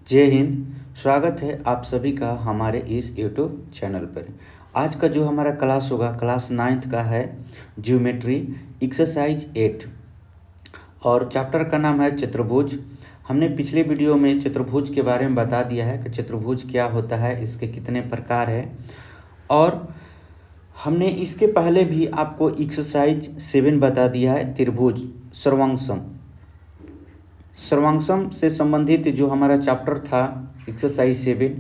जय हिंद। स्वागत है आप सभी का हमारे इस यूट्यूब चैनल पर। आज का जो हमारा क्लास होगा क्लास 9th का है ज्योमेट्री एक्सरसाइज 8 और चैप्टर का नाम है चतुर्भुज। हमने पिछले वीडियो में चतुर्भुज के बारे में बता दिया है कि चतुर्भुज क्या होता है, इसके कितने प्रकार हैं, और हमने इसके पहले भी आपको एक्सरसाइज 7 बता दिया है त्रिभुज सर्वांगसम से संबंधित जो हमारा चैप्टर था एक्सरसाइज 7,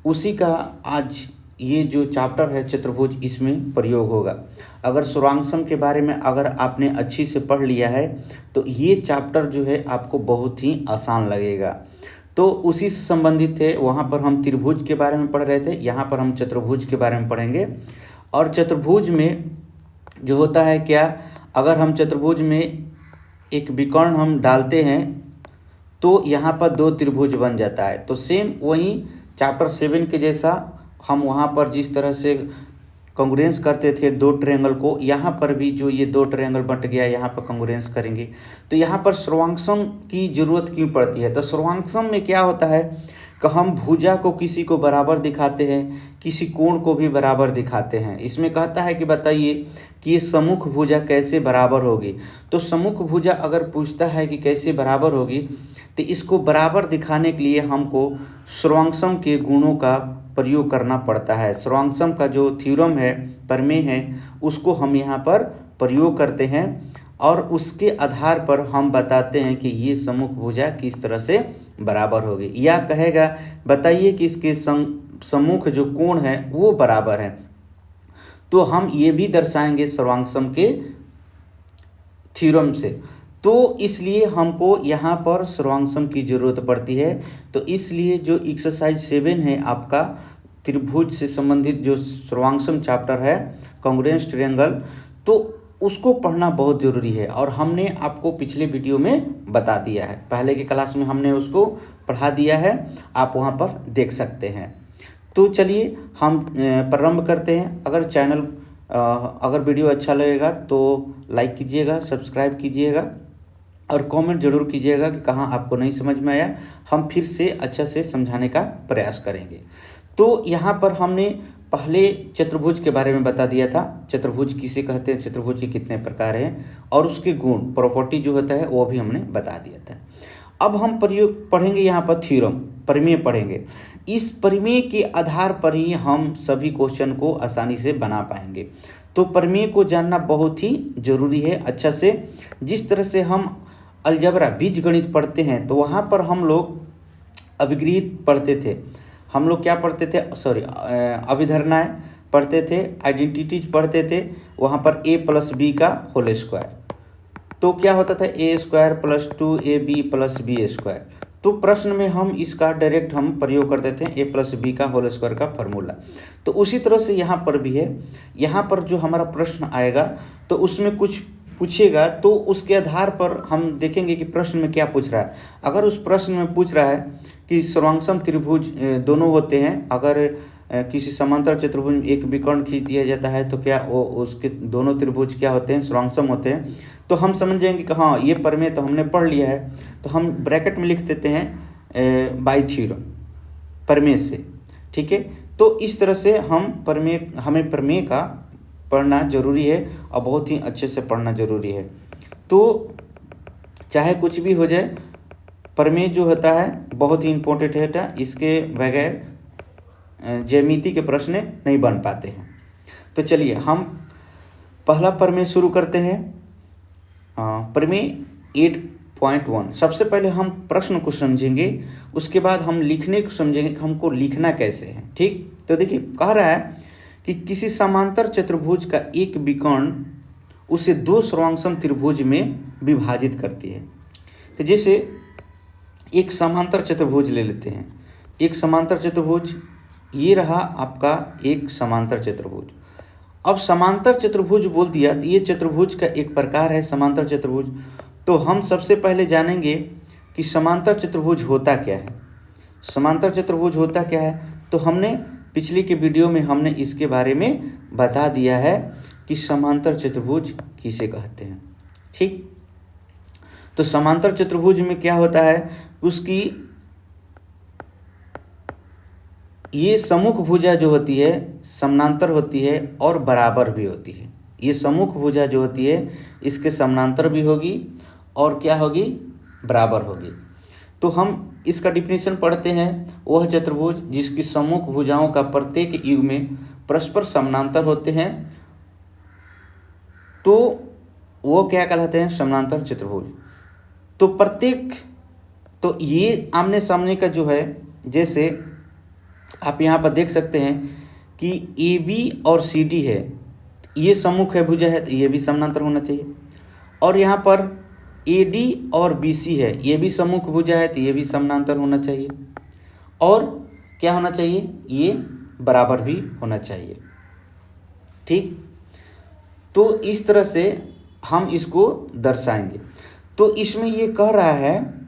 उसी का आज ये जो चैप्टर है चतुर्भुज इसमें प्रयोग होगा। अगर सर्वांगसम के बारे में अगर आपने अच्छी से पढ़ लिया है तो ये चैप्टर जो है आपको बहुत ही आसान लगेगा। तो उसी से संबंधित है, वहाँ पर हम त्रिभुज के बारे में पढ़ रहे थे, यहाँ पर हम चतुर्भुज के बारे में पढ़ेंगे। और चतुर्भुज में जो होता है क्या, अगर हम चतुर्भुज में एक विकर्ण हम डालते हैं तो यहाँ पर 2 त्रिभुज बन जाता है। तो सेम वही चैप्टर 7 के जैसा हम वहाँ पर जिस तरह से कॉन्ग्रुएंस करते थे 2 ट्रायंगल को, यहाँ पर भी जो ये 2 ट्रायंगल बट गया यहाँ पर कॉन्ग्रुएंस करेंगे। तो यहाँ पर सर्वांगसम की जरूरत क्यों पड़ती है? तो सर्वांगसम में क्या होता है कि हम भुजा को किसी को बराबर दिखाते हैं, किसी कोण को भी बराबर दिखाते हैं। इसमें कहता है कि बताइए कि ये सम्मुख भुजा कैसे बराबर होगी। तो सम्मुख भुजा अगर पूछता है कि कैसे बराबर होगी, तो इसको बराबर दिखाने के लिए हमको सर्वांगसम के गुणों का प्रयोग करना पड़ता है। सर्वांगसम का जो थ्योरम है, प्रमेय है, उसको हम यहाँ पर प्रयोग करते हैं और उसके आधार पर हम बताते हैं कि ये सम्मुख भुजा किस तरह से बराबर होगी। या कहेगा बताइए कि इसके सम्मुख जो कोण है वो बराबर है, तो हम ये भी दर्शाएंगे सर्वांगसम के थ्योरम से। तो इसलिए हमको यहाँ पर सर्वांगसम की ज़रूरत पड़ती है। तो इसलिए जो एक्सरसाइज 7 है आपका त्रिभुज से संबंधित जो सर्वांगसम चैप्टर है कॉन्ग्रुएंस ट्रायंगल, तो उसको पढ़ना बहुत ज़रूरी है। और हमने आपको पिछले वीडियो में बता दिया है, पहले की क्लास में हमने उसको पढ़ा दिया है, आप वहाँ पर देख सकते हैं। तो चलिए हम प्रारंभ करते हैं। अगर वीडियो अच्छा लगेगा तो लाइक कीजिएगा, सब्सक्राइब कीजिएगा और कमेंट जरूर कीजिएगा कि कहाँ आपको नहीं समझ में आया। हम फिर से अच्छा से समझाने का प्रयास करेंगे। तो यहाँ पर हमने पहले चतुर्भुज के बारे में बता दिया था, चतुर्भुज किसे कहते हैं, चतुर्भुज के कितने प्रकार हैं और उसके गुण प्रॉपर्टी जो होता है वो भी हमने बता दिया था। अब हम प्रयोग पढ़ेंगे, यहाँ पर थ्योरम प्रमेय पढ़ेंगे। इस प्रमेय के आधार पर ही हम सभी क्वेश्चन को आसानी से बना पाएंगे। तो प्रमेय को जानना बहुत ही जरूरी है अच्छा से। जिस तरह से हम अलजबरा बीजगणित पढ़ते हैं तो वहाँ पर हम लोग अभिगृहित पढ़ते थे, हम लोग क्या पढ़ते थे, अभिधारणाएं पढ़ते थे, आइडेंटिटीज पढ़ते थे। वहाँ पर a + b का होल स्क्वायर, तो क्या होता था a² + 2ab + b²। तो प्रश्न में हम इसका डायरेक्ट हम प्रयोग करते थे a + b का होल स्क्वायर का फॉर्मूला। तो उसी तरह से यहाँ पर भी है। यहाँ पर जो हमारा प्रश्न आएगा तो उसमें कुछ पूछेगा, तो उसके आधार पर हम देखेंगे कि प्रश्न में क्या पूछ रहा है। अगर उस प्रश्न में पूछ रहा है कि सर्वांगसम त्रिभुज दोनों होते हैं, अगर किसी समांतर चतुर्भुज में एक विकर्ण खींच दिया जाता है तो क्या वो उसके दोनों त्रिभुज क्या होते हैं, सर्वांगसम होते हैं। तो हम समझ जाएंगे कि हाँ ये प्रमेय तो हमने पढ़ लिया है। तो हम ब्रैकेट में लिख देते हैं बाय थ्योरम, प्रमेय से, ठीक है। तो इस तरह से हमें प्रमेय का पढ़ना जरूरी है और बहुत ही अच्छे से पढ़ना जरूरी है। तो चाहे कुछ भी हो जाए, प्रमेय जो होता है बहुत ही इम्पोर्टेंट है, इसके बगैर ज्यामिति के प्रश्न नहीं बन पाते हैं। तो चलिए हम पहला प्रमेय शुरू करते हैं। प्रमेय 8.1। सबसे पहले हम प्रश्न को समझेंगे, उसके बाद हम लिखने को समझेंगे कि हमको लिखना कैसे है, ठीक। तो देखिए कह रहा है कि किसी समांतर चतुर्भुज का एक विकर्ण उसे 2 सर्वांगसम त्रिभुज में विभाजित करती है। तो जैसे एक समांतर चतुर्भुज ले लेते हैं, एक समांतर चतुर्भुज, ये रहा आपका एक समांतर चतुर्भुज। अब समांतर चतुर्भुज बोल दिया तो ये चतुर्भुज का एक प्रकार है समांतर चतुर्भुज। तो हम सबसे पहले जानेंगे कि समांतर चतुर्भुज होता क्या है। समांतर चतुर्भुज होता क्या है, तो हमने पिछले के वीडियो में हमने इसके बारे में बता दिया है कि समांतर चतुर्भुज किसे कहते हैं, ठीक। तो समांतर चतुर्भुज में क्या होता है, उसकी ये सम्मुख भुजा जो होती है समानांतर होती है और बराबर भी होती है। ये सम्मुख भुजा जो होती है इसके समानांतर भी होगी और क्या होगी, बराबर होगी। तो हम इसका डिफिनीशन पढ़ते हैं। वह चतुर्भुज जिसकी सम्मुख भुजाओं का प्रत्येक युग में परस्पर समानांतर होते हैं तो वो क्या कहलाते हैं, समानांतर चतुर्भुज। तो प्रत्येक, तो ये आमने सामने का जो है, जैसे आप यहाँ पर देख सकते हैं कि ए बी और सी डी है, ये सम्मुख है भुजा है तो ये भी समानांतर होना चाहिए। और यहाँ पर ए डी और बी सी है, ये भी सम्मुख भुजा है तो ये भी समानांतर होना चाहिए। और क्या होना चाहिए, ये बराबर भी होना चाहिए। ठीक, तो इस तरह से हम इसको दर्शाएंगे। तो इसमें ये कह रहा है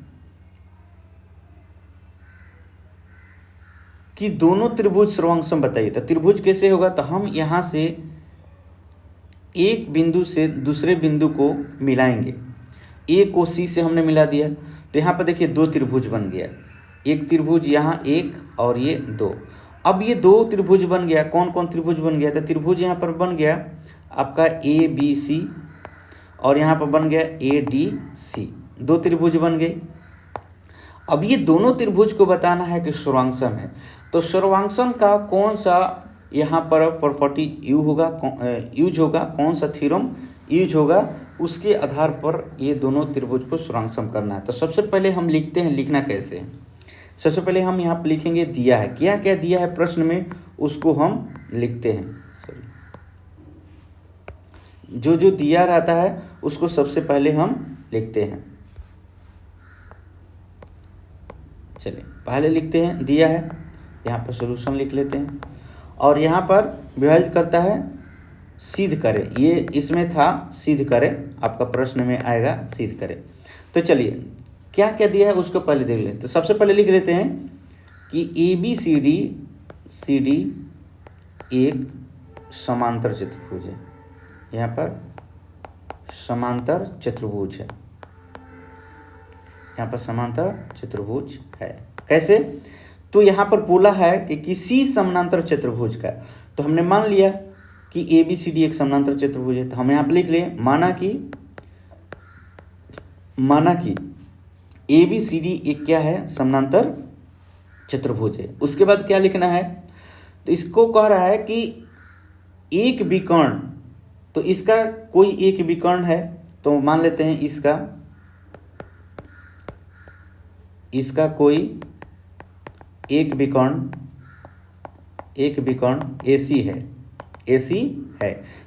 कि दोनों त्रिभुज सर्वांगसम बताइए। तो त्रिभुज कैसे होगा, तो हम यहाँ से एक बिंदु से दूसरे बिंदु को मिलाएंगे। ए को सी से हमने मिला दिया तो यहाँ पर देखिए दो त्रिभुज बन गया। एक त्रिभुज यहाँ एक और ये दो। अब ये दो त्रिभुज बन गया। कौन कौन त्रिभुज बन गया, तो त्रिभुज यहाँ पर बन गया आपका ए बी सी और यहाँ पर बन गया ए डी सी, दो त्रिभुज बन गए। अब ये दोनों त्रिभुज को बताना है कि सर्वांगसम है। तो सर्वांगसम का कौन सा यहाँ पर प्रॉपर्टी यूज होगा, कौन सा थ्योरम यूज होगा, उसके आधार पर ये दोनों त्रिभुज को सर्वांगसम करना है। तो सबसे पहले हम लिखते हैं, लिखना कैसे है, सबसे पहले हम यहाँ पर लिखेंगे दिया है, क्या क्या दिया है प्रश्न में उसको हम लिखते हैं। जो जो दिया रहता है उसको सबसे पहले हम लिखते हैं। चलिए पहले लिखते हैं, दिया है, यहाँ पर सॉल्यूशन लिख लेते हैं। और यहाँ पर विभाजित करता है सिद्ध करे, ये इसमें था सिद्ध करे, आपका प्रश्न में आएगा सिद्ध करे। तो चलिए क्या क्या दिया है उसको पहले देख लेते हैं। तो सबसे पहले लिख लेते हैं कि ए बी सी डी एक समांतर चतुर्भुज है। यहाँ पर समांतर चतुर्भुज है, यहाँ पर समांतर चतुर्भुज है। कैसे, तो यहाँ पर बोला है कि किसी समानांतर चतुर्भुज का, तो हमने मान लिया कि ए बी सी डी एक समानांतर चतुर्भुज है। तो हम यहाँ पर लिख लिए माना कि ए बी सी डी एक क्या है, समानांतर चतुर्भुज है। उसके बाद क्या लिखना है, तो इसको कह रहा है कि एक विकर्ण, तो इसका कोई एक विकर्ण है, तो मान लेते हैं इसका कोई एक विकर्ण AC है।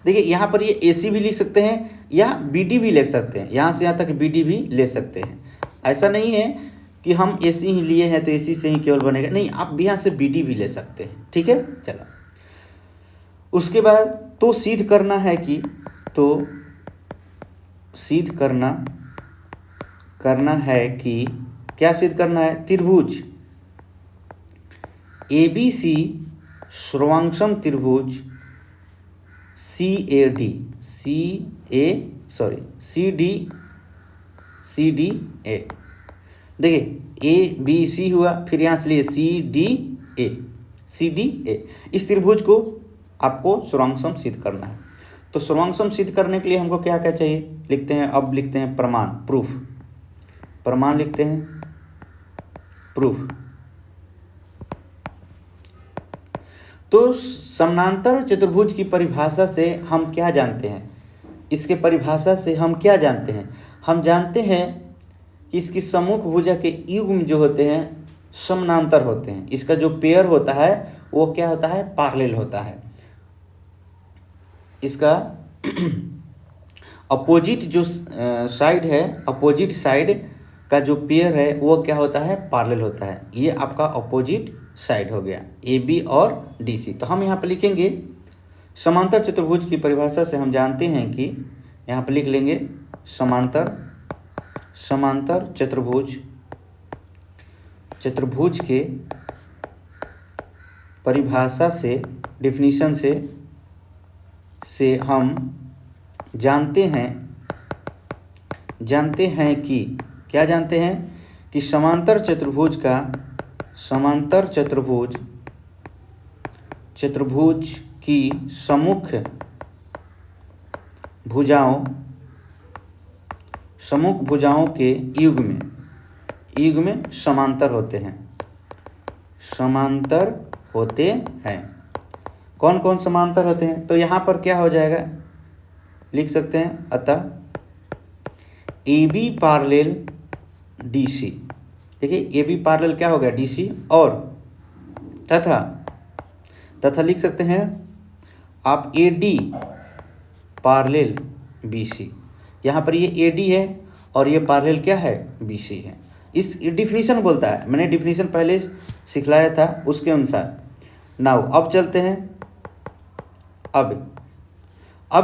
देखिए यहाँ पर ये AC भी लिख सकते हैं या BD भी लिख सकते हैं, यहाँ से यहाँ तक BD भी ले सकते हैं। ऐसा नहीं है कि हम AC ही लिए हैं तो AC से ही केवल बनेगा, नहीं, आप भी यहाँ से BD भी ले सकते हैं। ठीक है, चलो उसके बाद तो सिद्ध करना है कि, तो सिद्ध करना है कि क्या सिद्ध करना है, त्रिभुज ABC सर्वांगसम त्रिभुज CDA। देखिए ABC हुआ, फिर यहाँ से लिए CDA। इस त्रिभुज को आपको सर्वांगसम सिद्ध करना है। तो सर्वांगसम सिद्ध करने के लिए हमको क्या क्या चाहिए, लिखते हैं, अब लिखते हैं प्रमाण, प्रमाण लिखते हैं, प्रूफ। तो समानांतर चतुर्भुज की परिभाषा से हम क्या जानते हैं, इसके परिभाषा से हम क्या जानते हैं, हम जानते हैं कि इसकी सम्मुख भुजा के युग्म जो होते हैं समानांतर होते हैं। इसका जो पेयर होता है वो क्या होता है, पैरेलल होता है। इसका अपोजिट जो साइड है, अपोजिट साइड का जो पेयर है वो क्या होता है, पैरेलल होता है। ये आपका अपोजिट साइड हो गया AB और DC। तो हम यहाँ पर लिखेंगे समांतर चतुर्भुज की परिभाषा से हम जानते हैं कि, यहाँ पर लिख लेंगे समांतर चतुर्भुज के परिभाषा से, डेफिनेशन से हम जानते हैं कि, क्या जानते हैं कि समांतर चतुर्भुज चतुर्भुज की सम्मुख भुजाओं के युग में समांतर होते हैं। कौन कौन समांतर होते हैं? तो यहाँ पर क्या हो जाएगा, लिख सकते हैं, अतः AB पैरेलल DC। देखिए AB पैरेलल क्या हो गया, DC, और तथा लिख सकते हैं आप AD पैरेलल BC। यहाँ पर ये AD है और ये पैरेलल क्या है, BC है। इस डिफिनीशन बोलता है, मैंने डिफिनीशन पहले सिखलाया था उसके अनुसार। नाउ अब चलते हैं, अब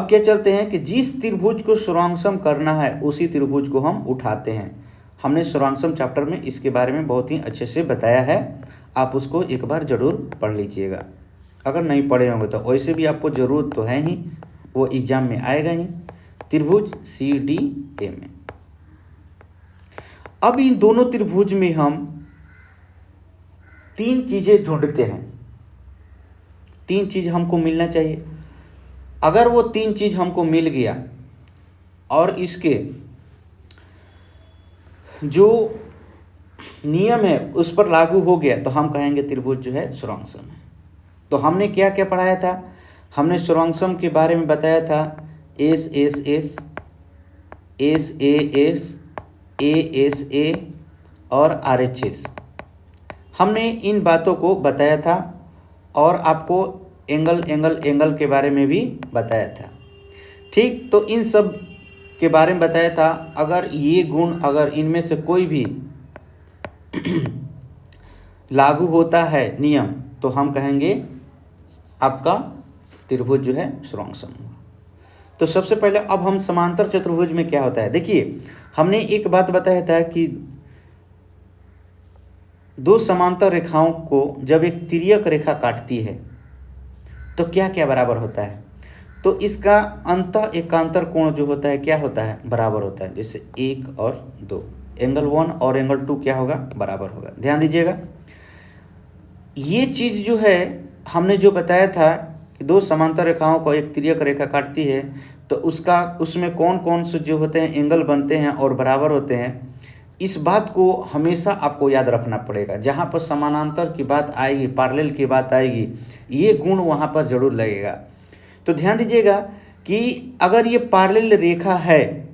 क्या चलते हैं कि जिस त्रिभुज को सर्वांगसम करना है उसी त्रिभुज को हम उठाते हैं। हमने सर्वांगसम चैप्टर में इसके बारे में बहुत ही अच्छे से बताया है, आप उसको एक बार जरूर पढ़ लीजिएगा। अगर नहीं पढ़े होंगे तो वैसे भी आपको ज़रूरत तो है ही, वो एग्जाम में आएगा ही, त्रिभुज CDA में। अब इन दोनों त्रिभुज में हम 3 चीज़ें ढूंढते हैं। 3 चीज़ हमको मिलना चाहिए। अगर वो 3 चीज़ हमको मिल गया और इसके जो नियम है उस पर लागू हो गया तो हम कहेंगे त्रिभुज जो है सर्वांगसम है। तो हमने क्या क्या पढ़ाया था? हमने सर्वांगसम के बारे में बताया था SSS, SAS, ASA और RHS। हमने इन बातों को बताया था और आपको एंगल के बारे में भी बताया था। ठीक, तो इन सब के बारे में बताया था। अगर ये गुण, अगर इनमें से कोई भी लागू होता है नियम, तो हम कहेंगे आपका त्रिभुज जो है सर्वांगसम। तो सबसे पहले अब हम समांतर चतुर्भुज में क्या होता है। देखिए, हमने एक बात बताया था कि 2 समांतर रेखाओं को जब एक तिर्यक रेखा काटती है तो क्या क्या बराबर होता है। तो इसका अंतः एकांतर कोण जो होता है क्या होता है, बराबर होता है। जैसे 1 और 2, एंगल 1 और एंगल 2 क्या होगा, बराबर होगा। ध्यान दीजिएगा, ये चीज़ जो है हमने जो बताया था कि 2 समांतर रेखाओं को एक तिर्यक रेखा काटती है तो उसमें कौन कौन से जो होते हैं एंगल बनते हैं और बराबर होते हैं। इस बात को हमेशा आपको याद रखना पड़ेगा। जहाँ पर समानांतर की बात आएगी, पैरेलल की बात आएगी, ये गुण वहाँ पर जरूर लगेगा। तो ध्यान दीजिएगा कि अगर ये पैरेलल रेखा है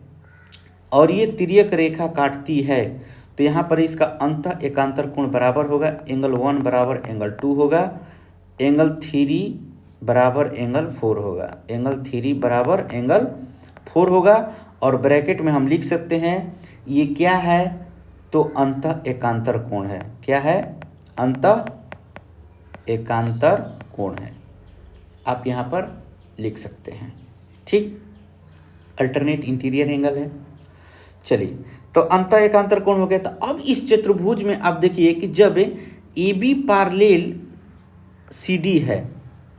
और ये तिर्यक रेखा काटती है तो यहाँ पर इसका अंतः एकांतर कोण बराबर होगा। एंगल 1 बराबर एंगल 2 होगा, एंगल 3 बराबर एंगल 4 होगा, एंगल 3 बराबर एंगल 4 होगा। और ब्रैकेट में हम लिख सकते हैं ये क्या है, तो अंतः एकांतर कोण है। क्या है, अंतः एकांतर कोण है। आप यहाँ पर लिख सकते हैं। ठीक, अल्टरनेट इंटीरियर एंगल है। चलिए, तो अंतः एकांतर कोण हो गया। तो अब इस चतुर्भुज में आप देखिए कि जब AB पैरेलल CD है,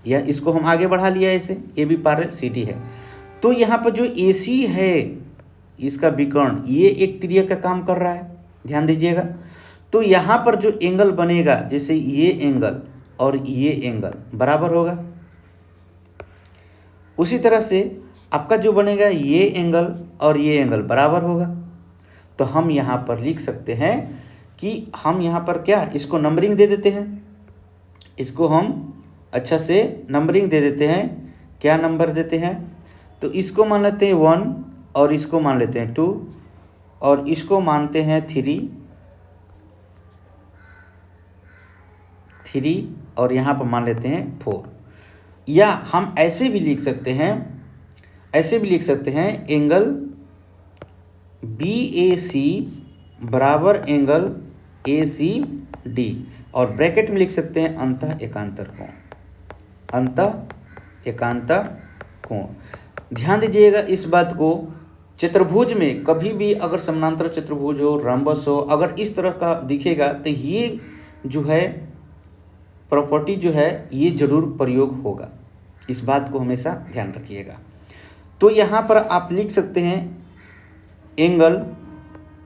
या इसको हम आगे बढ़ा लिया, ऐसे AB पैरेलल CD है, तो यहाँ पर जो AC है इसका विकर्ण, ये एक तिर्यक का काम कर रहा है। ध्यान दीजिएगा, तो यहाँ पर जो एंगल बनेगा, जैसे ये एंगल और ये एंगल बराबर होगा, उसी तरह से आपका जो बनेगा ये एंगल और ये एंगल बराबर होगा। तो हम यहाँ पर लिख सकते हैं कि हम यहाँ पर क्या, इसको नंबरिंग दे देते हैं, इसको हम अच्छा से नंबरिंग दे देते हैं। क्या नंबर देते हैं, तो इसको मान लेते हैं 1 और इसको मान लेते हैं 2 और इसको मानते हैं 3 और यहाँ पर मान लेते हैं 4। या हम ऐसे भी लिख सकते हैं, एंगल BAC बराबर एंगल ACD और ब्रैकेट में लिख सकते हैं अंतः एकांतर कोण, अंतः एकांतर कोण। ध्यान दीजिएगा इस बात को, चतुर्भुज में कभी भी अगर समानांतर चतुर्भुज हो, रंबस हो, अगर इस तरह का दिखेगा तो ये जो है प्रॉपर्टी जो है ये जरूर प्रयोग होगा। इस बात को हमेशा ध्यान रखिएगा। तो यहाँ पर आप लिख सकते हैं एंगल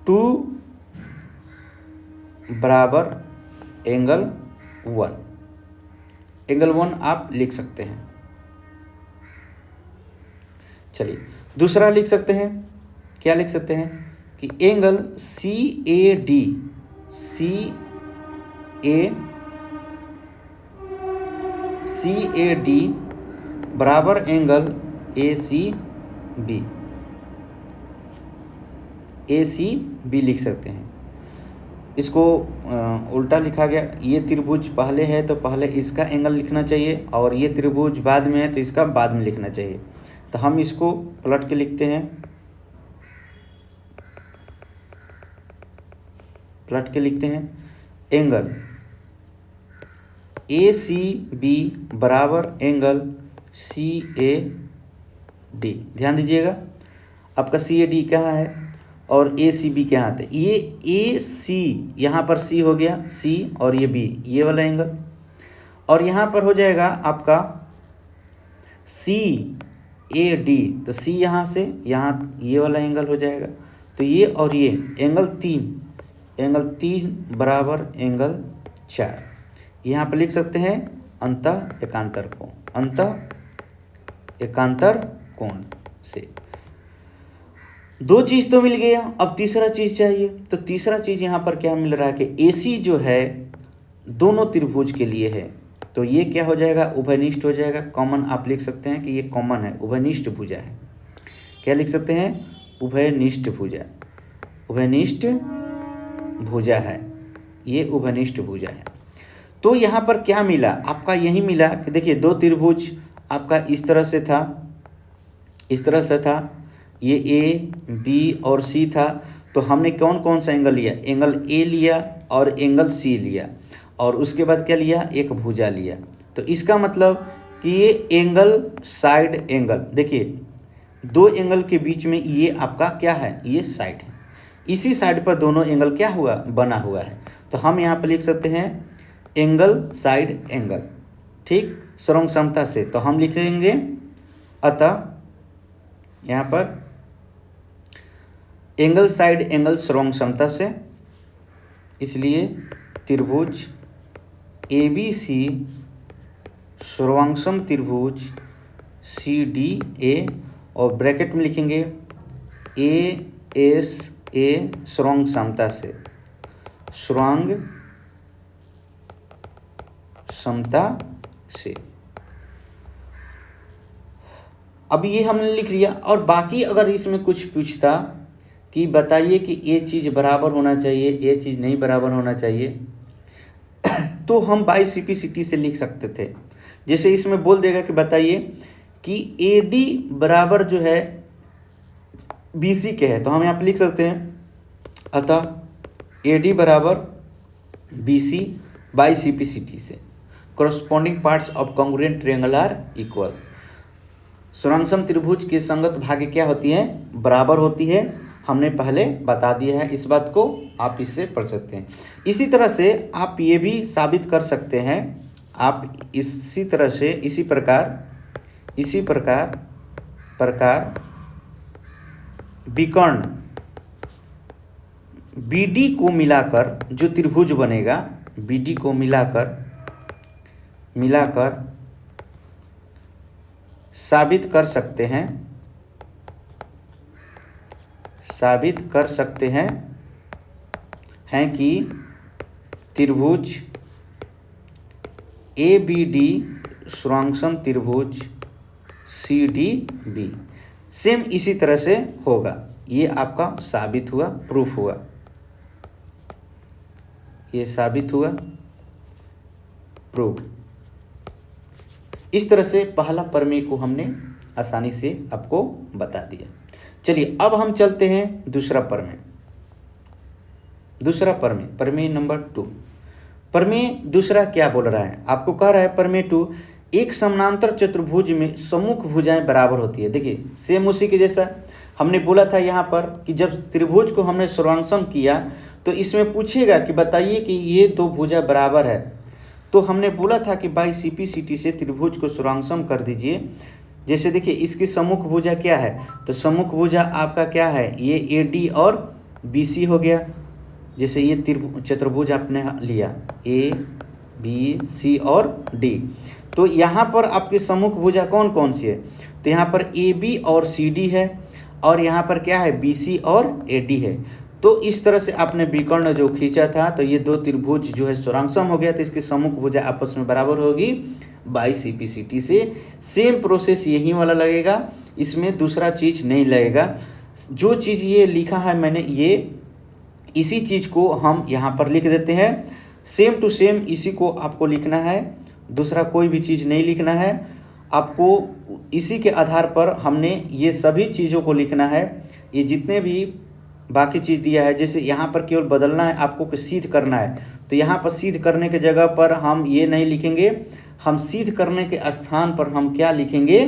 2 बराबर एंगल 1, एंगल 1 आप लिख सकते हैं। चलिए दूसरा लिख सकते हैं, क्या लिख सकते हैं कि एंगल सी ए डी बराबर एंगल ए सी बी लिख सकते हैं। इसको उल्टा लिखा गया, ये त्रिभुज पहले है तो पहले इसका एंगल लिखना चाहिए, और ये त्रिभुज बाद में है तो इसका बाद में लिखना चाहिए। तो हम इसको पलट के लिखते हैं, एंगल ए सी बी बराबर एंगल सी ए डी। ध्यान दीजिएगा, आपका सी ए डी कहाँ है और ए सी बी कहाँ है। ये ए सी, यहाँ पर सी हो गया सी, और ये बी, ये वाला एंगल, और यहाँ पर हो जाएगा आपका सी ए डी, तो सी यहाँ से यहाँ ये वाला एंगल हो जाएगा। तो ये और ये एंगल 3 बराबर एंगल 4। यहाँ पर लिख सकते हैं अंतः एकांतर कोण से। दो चीज़ तो मिल गया, अब तीसरा चीज़ चाहिए। तो तीसरा चीज़ यहाँ पर क्या मिल रहा है कि AC जो है दोनों त्रिभुज के लिए है, तो ये क्या हो जाएगा, उभयनिष्ठ हो जाएगा। कॉमन आप लिख सकते हैं कि ये कॉमन है, उभयनिष्ठ भुजा है। क्या लिख सकते हैं, उभयनिष्ठ भुजा है, ये उभयनिष्ठ भुजा है। तो यहाँ पर क्या मिला आपका, यही मिला कि देखिए दो त्रिभुज आपका इस तरह से था, ये A B और C था। तो हमने कौन कौन सा एंगल लिया, एंगल A लिया और एंगल C लिया, और उसके बाद क्या लिया, एक भुजा लिया। तो इसका मतलब कि ये एंगल साइड एंगल, देखिए दो एंगल के बीच में ये आपका क्या है, ये साइड है। इसी साइड पर दोनों एंगल क्या हुआ, बना हुआ है। तो हम यहाँ पर लिख सकते हैं एंगल साइड एंगल, ठीक, सर्वसम समता से। तो हम लिखेंगे अतः यहाँ पर एंगल साइड एंगल सर्वसम समता से, इसलिए त्रिभुज ABC सर्वांगसम त्रिभुज CDA, और ब्रैकेट में लिखेंगे ASA सर्वांग समता से। अब ये हमने लिख लिया, और बाकी अगर इसमें कुछ पूछता कि बताइए कि ये चीज़ बराबर होना चाहिए, ये चीज़ नहीं बराबर होना चाहिए, तो हम बाई CPCT से लिख सकते थे। जैसे इसमें बोल देगा कि बताइए कि AD बराबर जो है BC के है, तो हम यहाँ पे लिख सकते हैं अतः AD बराबर BC बाई CPCT से। corresponding parts of congruent triangle are equal। सर्वांगसम त्रिभुज की संगत भागे क्या होती है, बराबर होती है। हमने पहले बता दिया है इस बात को, आप इससे पढ़ सकते हैं। इसी तरह से आप ये भी साबित कर सकते हैं, आप इसी तरह से इसी प्रकार विकर्ण BD को मिलाकर जो त्रिभुज बनेगा, BD को मिलाकर साबित कर सकते हैं कि त्रिभुज ABD सर्वांगसम त्रिभुज CDB सेम इसी तरह से होगा। ये आपका साबित हुआ, प्रूफ हुआ, ये साबित हुआ, प्रूफ। इस तरह से पहला प्रमेय को हमने आसानी से आपको बता दिया। चलिए अब हम चलते हैं दूसरा प्रमेय, प्रमेय नंबर 2। प्रमेय दूसरा क्या बोल रहा है, आपको कह रहा है प्रमेय 2, एक समानांतर चतुर्भुज में सम्मुख भुजाएं बराबर होती है। देखिए सेम उसी के जैसा हमने बोला था यहाँ पर कि जब त्रिभुज को हमने सर्वांगसम किया तो इसमें पूछेगा कि बताइए कि ये दो भुजा बराबर है। तो हमने बोला था कि बाई CPCT से त्रिभुज को सर्वांगसम कर दीजिए। जैसे देखिए इसकी सम्मुख भुजा क्या है, तो सम्मुख भुजा आपका क्या है, ये AD और BC हो गया। जैसे ये चतुर्भुज आपने लिया बी सी और डी। तो यहाँ पर आपकी सम्मुख भुजा कौन कौन सी है? तो यहाँ पर ए बी और सी डी है, और यहाँ पर क्या है? बी सी और ए डी है। तो इस तरह से आपने विकर्ण जो खींचा था, तो ये दो त्रिभुज जो है स्वरांगसम हो गया, तो इसकी सम्मुख भुजा आपस में बराबर होगी by C P C T से। सेम प्रोसेस यही वाला लगेगा, इसमें दूसरा चीज़ नहीं लगेगा। जो चीज़ ये लिखा है मैंने, ये इसी चीज़ को हम यहाँ पर लिख देते हैं, सेम टू सेम इसी को आपको लिखना है, दूसरा कोई भी चीज़ नहीं लिखना है आपको। इसी के आधार पर हमने ये सभी चीज़ों को लिखना है। ये जितने भी बाकी चीज़ दिया है, जैसे यहाँ पर केवल बदलना है आपको कि सिद्ध करना है, तो यहाँ पर सिद्ध करने के जगह पर हम ये नहीं लिखेंगे, हम सिद्ध करने के स्थान पर हम क्या लिखेंगे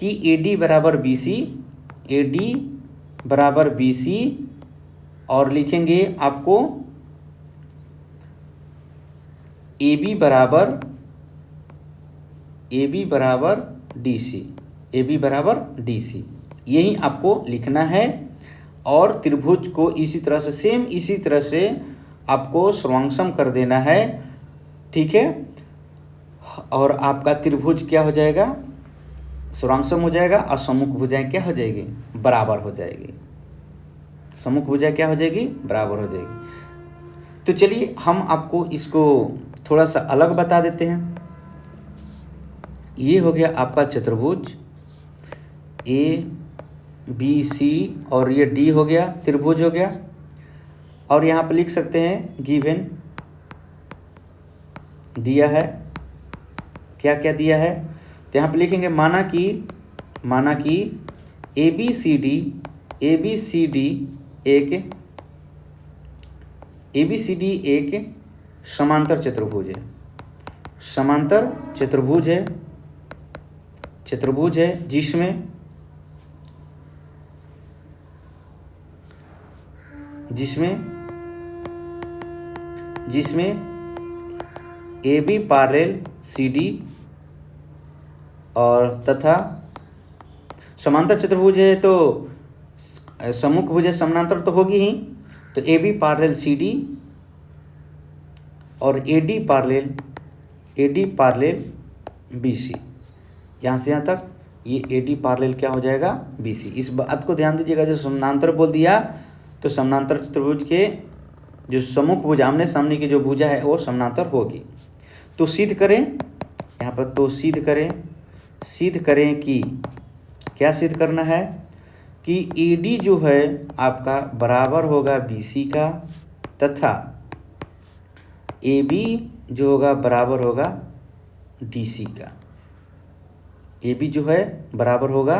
कि ए डी बराबर बी सी, ए डी बराबर बी सी, और लिखेंगे आपको ए बी बराबर डी सी, ए बी बराबर डी सी, यही आपको लिखना है। और त्रिभुज को इसी तरह से, सेम इसी तरह से आपको सर्वांगसम कर देना है, ठीक है। और आपका त्रिभुज क्या हो जाएगा? सर्वांगसम हो जाएगा, और सम्मुख भुजाएं क्या हो जाएगी? बराबर हो जाएगी। सम्मुख भुजा क्या हो जाएगी? बराबर हो जाएगी। तो चलिए हम आपको इसको थोड़ा सा अलग बता देते हैं। ये हो गया आपका चतुर्भुज ए बी सी, और ये डी हो गया, त्रिभुज हो गया। और यहाँ पर लिख सकते हैं गिवन दिया है, क्या क्या दिया है, तो यहाँ पर लिखेंगे माना कि ए बी सी डी एक समांतर चतुर्भुज है, समांतर चतुर्भुज है जिसमें A B parallel C D, और तथा समांतर चतुर्भुज है तो सम्मुख भुजा समानांतर तो होगी ही, तो A B parallel C D और A D parallel B C. यहाँ से यहाँ तक ये ए डी पैरेलल क्या हो जाएगा? B C. इस बात को ध्यान दीजिएगा, जो समानांतर बोल दिया तो समानांतर चतुर्भुज के जो सम्मुख भुजा, आमने सामने की जो भुजा है वो समानांतर होगी। तो सिद्ध करें यहाँ पर, तो सिद्ध करें कि क्या सिद्ध करना है कि ए डी जो है आपका बराबर होगा बी सी का, तथा ए बी जो होगा बराबर होगा डी सी का। ए बी जो है बराबर होगा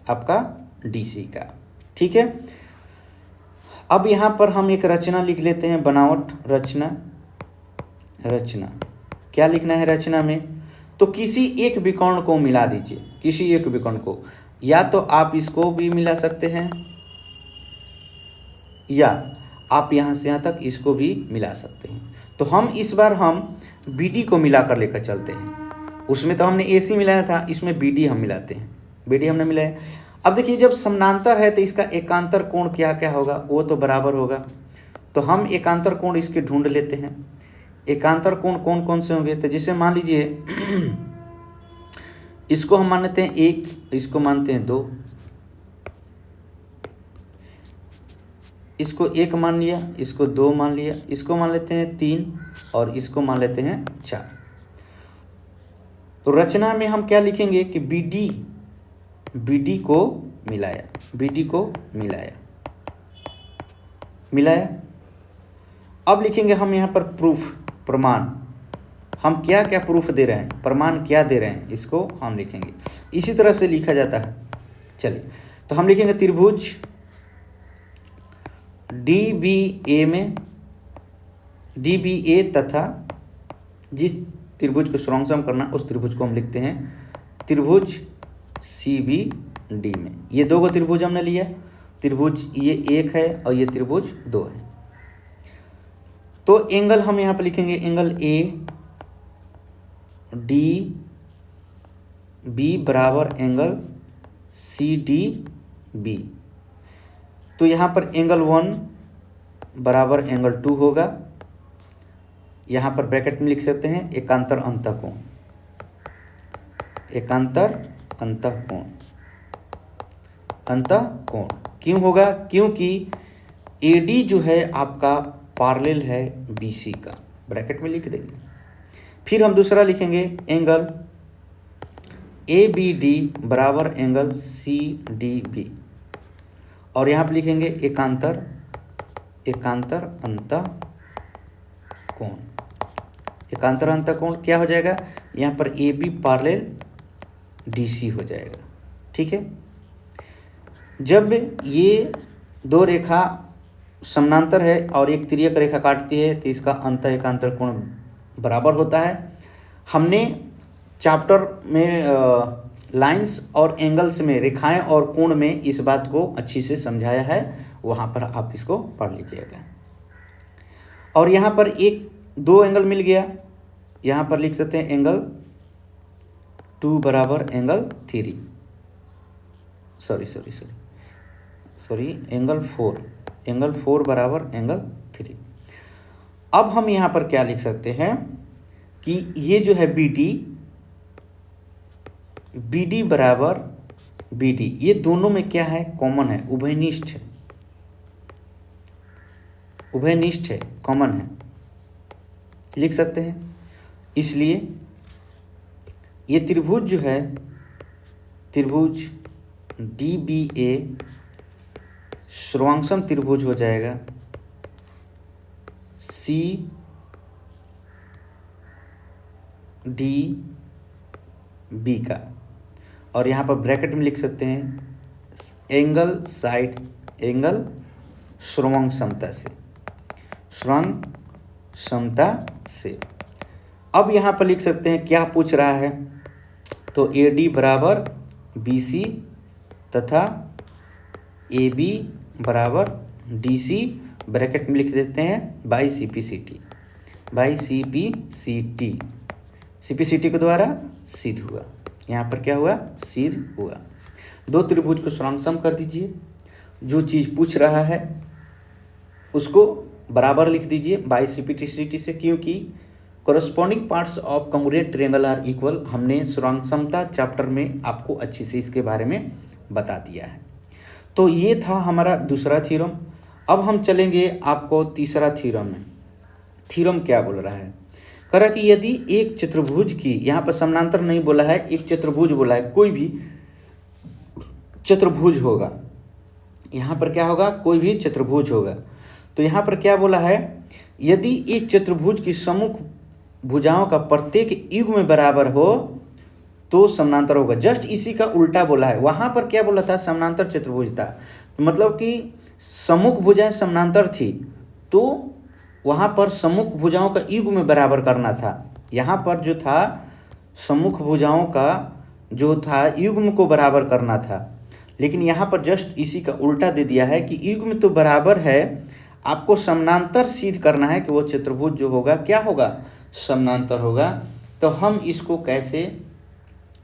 आपका डी सी का, ठीक है। अब यहाँ पर हम एक रचना लिख लेते हैं, बनावट रचना क्या लिखना है रचना में? तो किसी एक विकर्ण को मिला दीजिए, किसी एक विकर्ण को, या तो आप इसको भी मिला सकते हैं, या आप यहाँ से यहाँ तक इसको भी मिला सकते हैं। तो हम इस बार बी डी को मिलाकर लेकर चलते हैं। उसमें तो हमने ए सी मिलाया था, इसमें बी डी हम मिलाते हैं, बी डी हमने मिलाया। अब देखिए जब समानांतर है तो इसका एकांतर कोण क्या क्या होगा? वो तो बराबर होगा। तो हम एकांतर कोण इसके ढूंढ लेते हैं। एकांतर कोण कौन कौन से होंगे? तो जैसे मान लीजिए इसको हम मानते हैं 1, इसको मानते हैं 2, इसको 1 मान लिया, इसको 2 मान लिया, इसको मान लेते हैं 3, और इसको मान लेते हैं 4। तो रचना में हम क्या लिखेंगे कि बी डी को मिलाया। अब लिखेंगे हम यहाँ पर प्रमाण, हम क्या क्या प्रूफ दे रहे हैं, प्रमाण क्या दे रहे हैं, इसको हम लिखेंगे। इसी तरह से लिखा जाता है। चलिए तो हम लिखेंगे त्रिभुज डी बी ए तथा जिस त्रिभुज को सर्वांगसम करना उस त्रिभुज को हम लिखते हैं त्रिभुज सी बी डी में। ये दो गो त्रिभुज हमने लिया, त्रिभुज ये 1 है और ये त्रिभुज 2 है। तो एंगल हम यहाँ पर लिखेंगे एंगल ए डी बी बराबर एंगल सी डी बी। तो यहाँ पर एंगल 1 बराबर एंगल 2 होगा, यहाँ पर ब्रैकेट में लिख सकते हैं एकांतर अंतःकोण, एकांतर अंतःकोण, अंतःकोण क्यों होगा? क्योंकि AD जो है आपका पैरेलल है BC का, ब्रैकेट में लिख देंगे। फिर हम दूसरा लिखेंगे एंगल ABD बराबर एंगल CDB, और यहाँ पर लिखेंगे एकांतर, एकांतर अंतःकोण, एकांतर अंतःकोण क्या हो जाएगा? यहाँ पर AB पैरेलल DC हो जाएगा। ठीक है, जब ये दो रेखा समानांतर है और एक तिर्यक रेखा काटती है तो इसका अंतः एकांतर कोण बराबर होता है। हमने चैप्टर में लाइंस और एंगल्स में, रेखाएं और कोण में इस बात को अच्छी से समझाया है, वहाँ पर आप इसको पढ़ लीजिएगा। और यहाँ पर एक दो एंगल मिल गया, यहाँ पर लिख सकते हैं एंगल 2 बराबर एंगल 3, सॉरी एंगल 4, एंगल 4 बराबर एंगल 3। अब हम यहाँ पर क्या लिख सकते हैं कि ये जो है BD बराबर BD, ये दोनों में क्या है? कॉमन है, उभयनिष्ठ है, उभयनिष्ठ है, कॉमन है, लिख सकते हैं। इसलिए ये त्रिभुज जो है, त्रिभुज DBA सर्वांगसम त्रिभुज हो जाएगा CDB का, और यहाँ पर ब्रैकेट में लिख सकते हैं एंगल साइड, एंगल सर्वांग समता से, सर्वांग समता से। अब यहाँ पर लिख सकते हैं क्या पूछ रहा है, तो AD बराबर BC तथा AB बराबर DC, ब्रैकेट में लिख देते हैं by CPCT, by CPCT, CPCT के द्वारा सिद्ध हुआ। यहाँ पर क्या हुआ? सिद्ध हुआ। दो त्रिभुज को सर्वांगसम कर दीजिए, जो चीज़ पूछ रहा है उसको बराबर लिख दीजिए बाई CPCT से, क्योंकि corresponding parts of congruent triangle are equal, हमने सर्वांगसमता चैप्टर में आपको अच्छी से इसके बारे में बता दिया है। तो ये था हमारा दूसरा थ्योरम। अब हम चलेंगे आपको तीसरा थ्योरम में। थ्योरम क्या बोल रहा है? कह रहा कि यदि एक चतुर्भुज की, यहाँ पर समानांतर नहीं बोला है, एक चतुर्भुज बोला है, कोई भी चतुर्भुज होगा, यहाँ पर क्या होगा? कोई भी चतुर्भुज होगा। तो यहाँ पर क्या बोला है? यदि एक चतुर्भुज की सम्मुख भुजाओं का प्रत्येक युग्म बराबर हो तो समानांतर होगा। जस्ट इसी का उल्टा बोला है। वहाँ पर क्या बोला था? समानांतर चतुर्भुज था, मतलब कि सम्मुख भुजाएं समानांतर थी, तो वहाँ पर सम्मुख भुजाओं का युग्म बराबर करना था। यहाँ पर जो था सम्मुख भुजाओं का जो था युग्म को बराबर करना था, लेकिन यहाँ पर जस्ट इसी का उल्टा दे दिया है कि युग्म तो बराबर है, आपको समानांतर सिद्ध करना है कि वो चतुर्भुज जो होगा क्या होगा? समानांतर होगा। तो हम इसको कैसे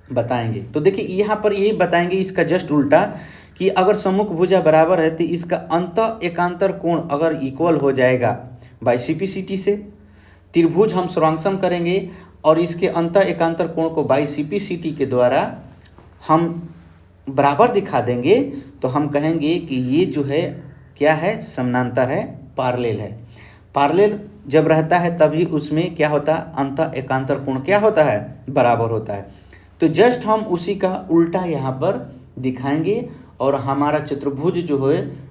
बताएंगे? तो देखिए यहाँ पर यही बताएंगे इसका जस्ट उल्टा, कि अगर सम्मुख भुजा बराबर है तो इसका अंतः एकांतर कोण अगर इक्वल हो जाएगा बाई CPCT से, त्रिभुज हम सर्वांगसम करेंगे और इसके अंतः एकांतर कोण को बाई CPCT के द्वारा हम बराबर दिखा देंगे, तो हम कहेंगे कि ये जो है क्या है? समानांतर है, पैरेलल है। पैरेलल जब रहता है तभी उसमें क्या होता है? अंतः एकांतर कोण क्या होता है? बराबर होता है। तो जस्ट हम उसी का उल्टा यहाँ पर दिखाएंगे और हमारा चतुर्भुज जो है,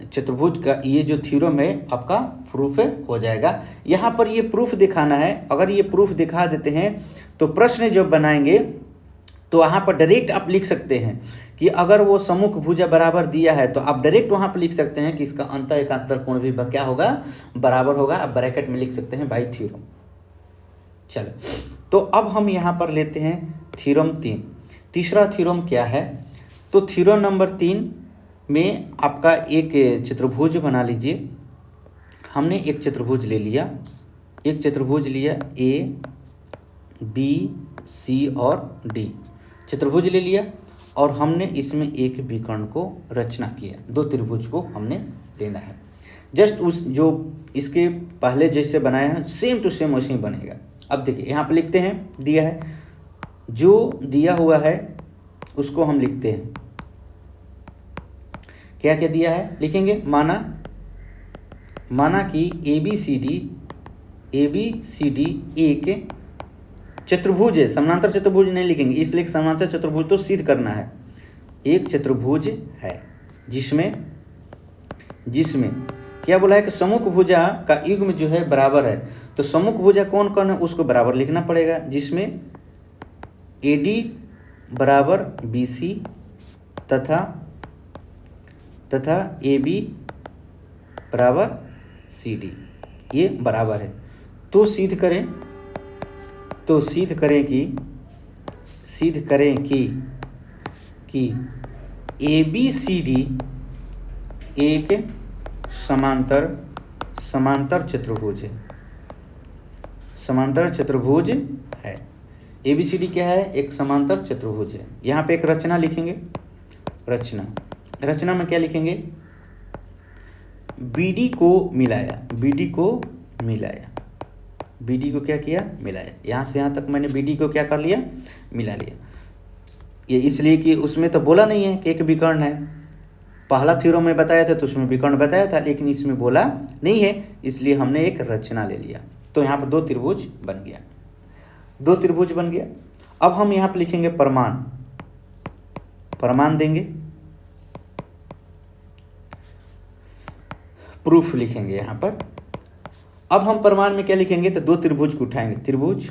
चतुर्भुज का ये जो थ्योरम है आपका प्रूफ हो जाएगा। यहाँ पर ये प्रूफ दिखाना है। अगर ये प्रूफ दिखा देते हैं तो प्रश्न जब बनाएंगे तो वहाँ पर डायरेक्ट आप लिख सकते हैं कि अगर वो सम्मुख भुजा बराबर दिया है तो आप डायरेक्ट वहाँ पर लिख सकते हैं कि इसका अंतः एकांतर कोण भी क्या होगा? बराबर होगा। आप ब्रैकेट में लिख सकते हैं बाई थ्योरम। चलो, तो अब हम यहाँ पर लेते हैं थ्योरम 3। तीसरा थ्योरम क्या है? तो थ्योरम नंबर 3 में आपका एक चतुर्भुज बना लीजिए। हमने एक चतुर्भुज ले लिया, एक चतुर्भुज लिया ABC और D, चतुर्भुज ले लिया और हमने इसमें एक विकर्ण को रचना किया। दो त्रिभुज को हमने लेना है। जस्ट उस जो इसके पहले जैसे बनाया है सेम टू सेम वैसे ही बनेगा। अब देखिए यहाँ पे लिखते हैं, दिया है, जो दिया हुआ है उसको हम लिखते हैं, क्या क्या दिया है लिखेंगे, माना कि ए बी सी डी एक चतुर्भुज है। समानांतर चतुर्भुज नहीं लिखेंगे, इसलिए समानांतर चतुर्भुज तो सिद्ध करना है। एक चतुर्भुज है जिसमें क्या बोला है कि सम्मुख भुजा का युग्म जो है बराबर है। तो सम्मुख भुजा कौन कौन है उसको बराबर लिखना पड़ेगा, जिसमें AD बराबर BC तथा AB बराबर CD, ये बराबर है। तो सिद्ध करें कि ABCD एक समांतर चतुर्भुज है। ABCD क्या है, एक समांतर चतुर्भुज है। यहाँ पे एक रचना लिखेंगे, रचना में क्या लिखेंगे, BD को क्या किया, मिलाया। यहाँ से यहाँ तक मैंने BD को क्या कर लिया, मिला लिया। ये इसलिए कि उसमें तो बोला नहीं है कि एक विकर्ण है। पहला थ्योरम में बताया था तो उसमें विकर्ण बताया था, लेकिन इसमें बोला नहीं है, इसलिए हमने एक रचना ले लिया। तो यहाँ पर दो त्रिभुज बन गया। अब हम यहाँ पर लिखेंगे प्रमाण देंगे, प्रूफ लिखेंगे यहाँ पर। अब हम प्रमाण में क्या लिखेंगे, तो दो त्रिभुज को उठाएंगे, त्रिभुज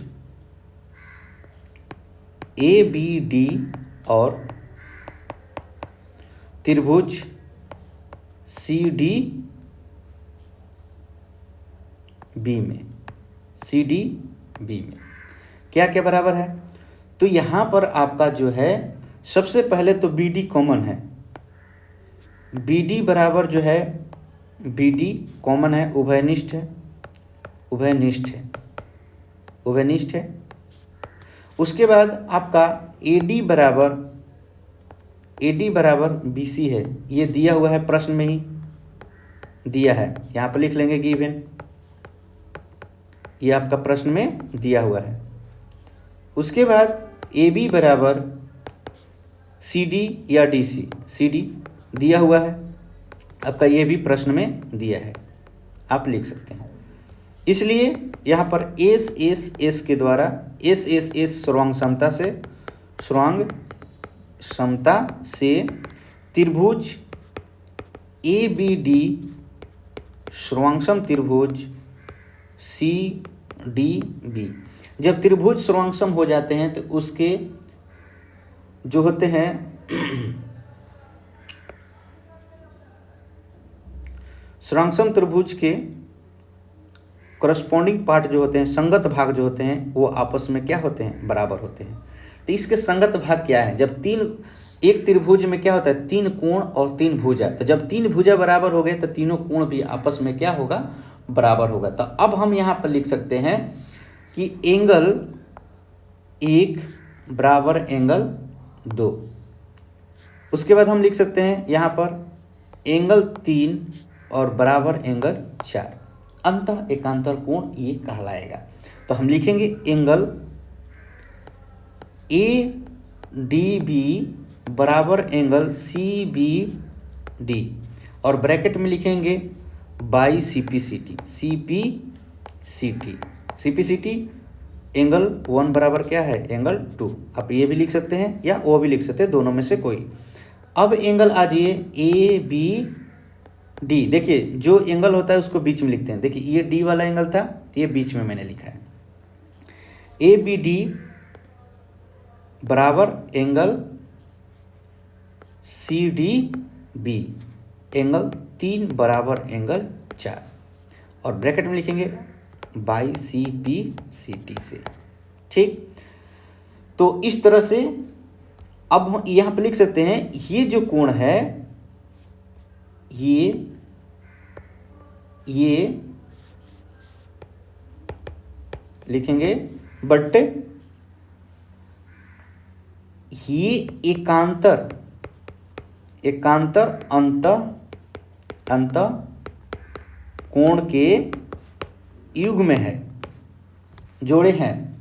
ABD और त्रिभुज CDB में क्या क्या बराबर है। तो यहाँ पर आपका जो है सबसे पहले तो BD कॉमन है, BD बराबर जो है BD कॉमन है, उभयनिष्ठ है। उसके बाद आपका AD बराबर BC है, ये दिया हुआ है, प्रश्न में ही दिया है, यहाँ पर लिख लेंगे गिवन, ये आपका प्रश्न में दिया हुआ है। उसके बाद AB बराबर CD या DC, CD दिया हुआ है आपका, ये भी प्रश्न में दिया है, आप लिख सकते हैं। इसलिए यहाँ पर S के द्वारा सर्वांग समता से त्रिभुज ABD सर्वांगसम त्रिभुज CDB। जब त्रिभुज सर्वांगसम हो जाते हैं तो उसके जो होते हैं सर्वांगसम त्रिभुज के करस्पॉन्डिंग पार्ट जो होते हैं, संगत भाग जो होते हैं, वो आपस में क्या होते हैं, बराबर होते हैं। तो इसके संगत भाग क्या है, जब एक त्रिभुज में क्या होता है, 3 कोण और 3 भुजा। तो जब 3 भुजा बराबर हो गए तो तीनों कोण भी आपस में क्या होगा, बराबर होगा। तो अब हम यहाँ पर लिख सकते हैं कि एंगल 1 बराबर एंगल 2। उसके बाद हम लिख सकते हैं यहाँ पर एंगल 3 और बराबर एंगल 4, अंतः एकांतर कोण ये कहलाएगा। तो हम लिखेंगे एंगल ADB बराबर एंगल CBD और ब्रैकेट में लिखेंगे बाई CPCT एंगल 1 बराबर क्या है, एंगल 2। आप ये भी लिख सकते हैं या वो भी लिख सकते हैं, दोनों में से कोई। अब एंगल आ जाइए ABD, देखिए जो एंगल होता है उसको बीच में लिखते हैं। देखिए ये D वाला एंगल था, ये बीच में मैंने लिखा है। ABD बराबर एंगल CDB एंगल 3 बराबर एंगल 4 और ब्रैकेट में लिखेंगे बाई CPCT से, ठीक। तो इस तरह से अब हम यहाँ पे लिख सकते हैं ये जो कोण है ये लिखेंगे, बट ये एकांतर अंत कोण के युग्म है, जोड़े हैं,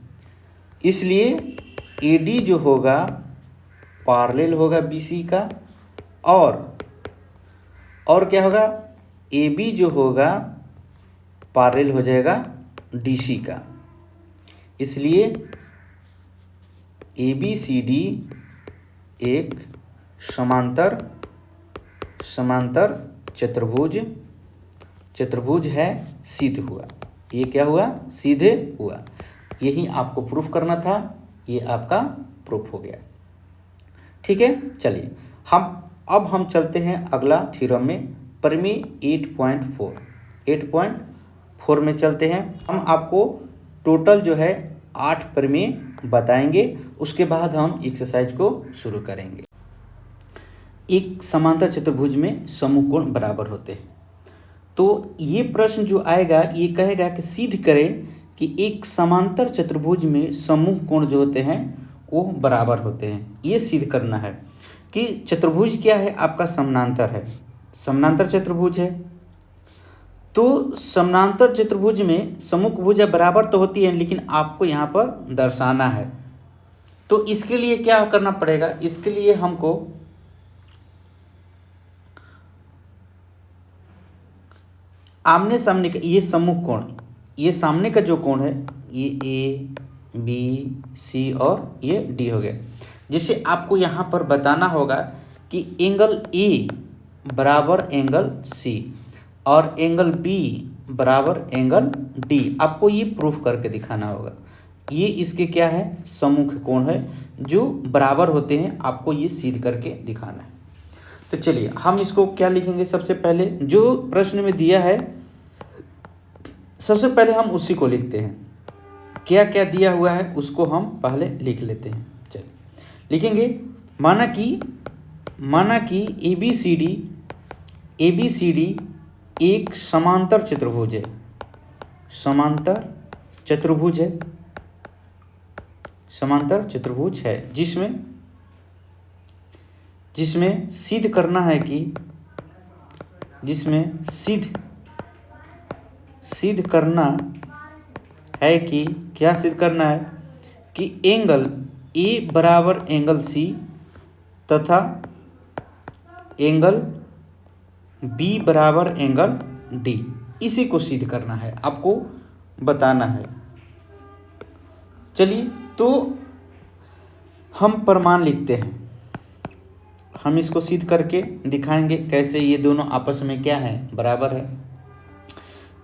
इसलिए AD जो होगा पैरेलल होगा BC का, और क्या होगा, AB जो होगा पैरेलल हो जाएगा DC का। इसलिए ABCD एक समांतर चतुर्भुज है, सिद्ध हुआ। ये क्या हुआ, सीधे हुआ। यही आपको प्रूफ करना था, ये आपका प्रूफ हो गया। ठीक है, चलिए अब हम चलते हैं अगला थ्योरम में, प्रमेय 8.4 में चलते हैं। हम आपको टोटल जो है 8 प्रमेय बताएंगे, उसके बाद हम एक्सरसाइज को शुरू करेंगे। एक समांतर चतुर्भुज में समूह कोण बराबर होते हैं। तो ये प्रश्न जो आएगा ये कहेगा कि सिद्ध करें कि एक समांतर चतुर्भुज में समूह कोण जो होते हैं वो बराबर होते हैं। ये सिद्ध करना है कि चतुर्भुज क्या है, आपका समानांतर है, समानांतर चतुर्भुज है। तो समानांतर चतुर्भुज में समूह भुजा बराबर तो होती है, लेकिन आपको यहाँ पर दर्शाना है। तो इसके लिए क्या करना पड़ेगा, इसके लिए हमको आमने सामने का ये समूह कोण, ये सामने का जो कोण है ये A B C और ये D हो गया। जिससे आपको यहाँ पर बताना होगा कि एंगल A बराबर एंगल C और एंगल B बराबर एंगल D, आपको ये प्रूफ करके दिखाना होगा। ये इसके क्या है, समूह कोण है जो बराबर होते हैं, आपको ये सिद्ध करके दिखाना है। तो चलिए हम इसको क्या लिखेंगे, सबसे पहले जो प्रश्न में दिया है सबसे पहले हम उसी को लिखते हैं। क्या क्या दिया हुआ है उसको हम पहले लिख लेते हैं। चलिए लिखेंगे, माना कि ABCD एक समांतर चतुर्भुज है, समांतर चतुर्भुज है जिसमें सिद्ध करना है कि क्या सिद्ध करना है कि एंगल A बराबर एंगल C तथा एंगल B बराबर एंगल D, इसी को सिद्ध करना है, आपको बताना है। चलिए तो हम प्रमाण लिखते हैं, हम इसको सिद्ध करके दिखाएंगे कैसे ये दोनों आपस में क्या है, बराबर है।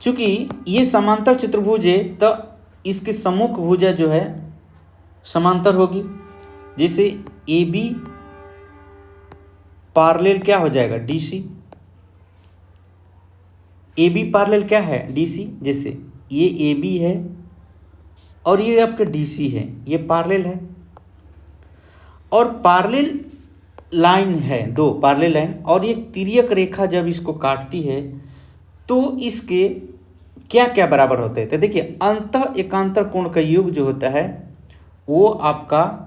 चूंकि ये समांतर चतुर्भुज है तो इसके सम्मुख भुजा जो है समांतर होगी, जिसे AB पैरेलल क्या हो जाएगा, DC। AB पैरेलल क्या है, DC। जैसे ये AB है और ये आपका DC है, ये पैरेलल है और पैरेलल लाइन है, दो पैरेलल लाइन, और ये तिर्यक रेखा जब इसको काटती है तो इसके क्या क्या बराबर होते हैं। तो देखिए अंतः एकांतर कोण का योग जो होता है वो आपका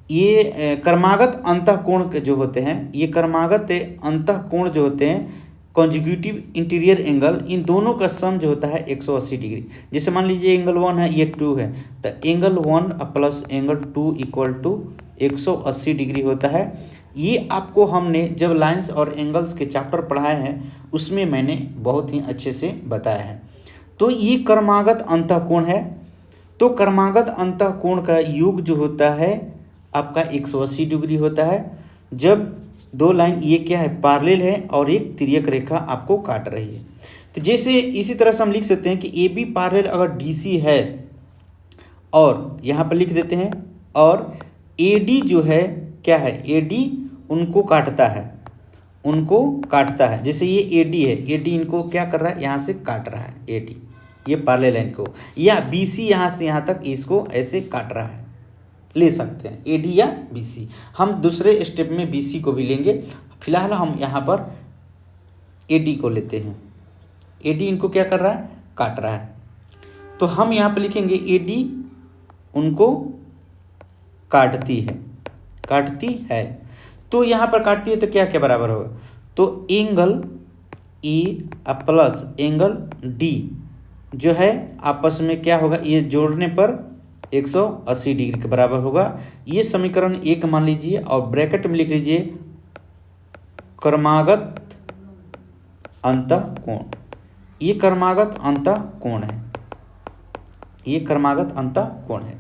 ये क्रमागत अंतः कोण जो होते हैं, ये क्रमागत अंतः कोण जो होते हैं कॉन्जिक्यूटिव इंटीरियर एंगल, इन दोनों का सम जो होता है 180 डिग्री। जैसे मान लीजिए एंगल 1 है, ये 2 है, तो angle 1 plus angle 2 equal to 180 degree होता है। ये आपको हमने जब लाइंस और एंगल्स के चैप्टर पढ़ाए हैं उसमें मैंने बहुत ही अच्छे से बताया है। तो ये क्रमागत अंतः कोण है। तो क्रमागत अंतः कोण का योग जो होता है आपका 180 डिग्री होता है जब दो लाइन ये क्या है, पैरेलल है और एक तिर्यक रेखा आपको काट रही है। तो जैसे इसी तरह से हम लिख सकते हैं कि AB पैरेलल अगर DC है, और यहाँ पर लिख देते हैं, और AD जो है क्या है, AD उनको काटता है। जैसे ये AD है, AD इनको क्या कर रहा है, यहाँ से काट रहा है AD, ये पैरेलल लाइन को, या BC यहाँ से यहाँ तक इसको ऐसे काट रहा है, ले सकते हैं AD या BC। हम दूसरे स्टेप में BC को भी लेंगे, फिलहाल हम यहाँ पर AD को लेते हैं। AD इनको क्या कर रहा है, काट रहा है। तो हम यहाँ पर लिखेंगे AD उनको काटती है। तो यहाँ पर काटती है तो क्या क्या बराबर होगा, तो angle A plus angle D जो है आपस में क्या होगा, ये जोड़ने पर 180 डिग्री के बराबर होगा। ये समीकरण 1 मान लीजिए और ब्रैकेट में लिख लीजिए क्रमागत अंतःकोण। ये क्रमागत अंतःकोण है, ये क्रमागत अंतःकोण है।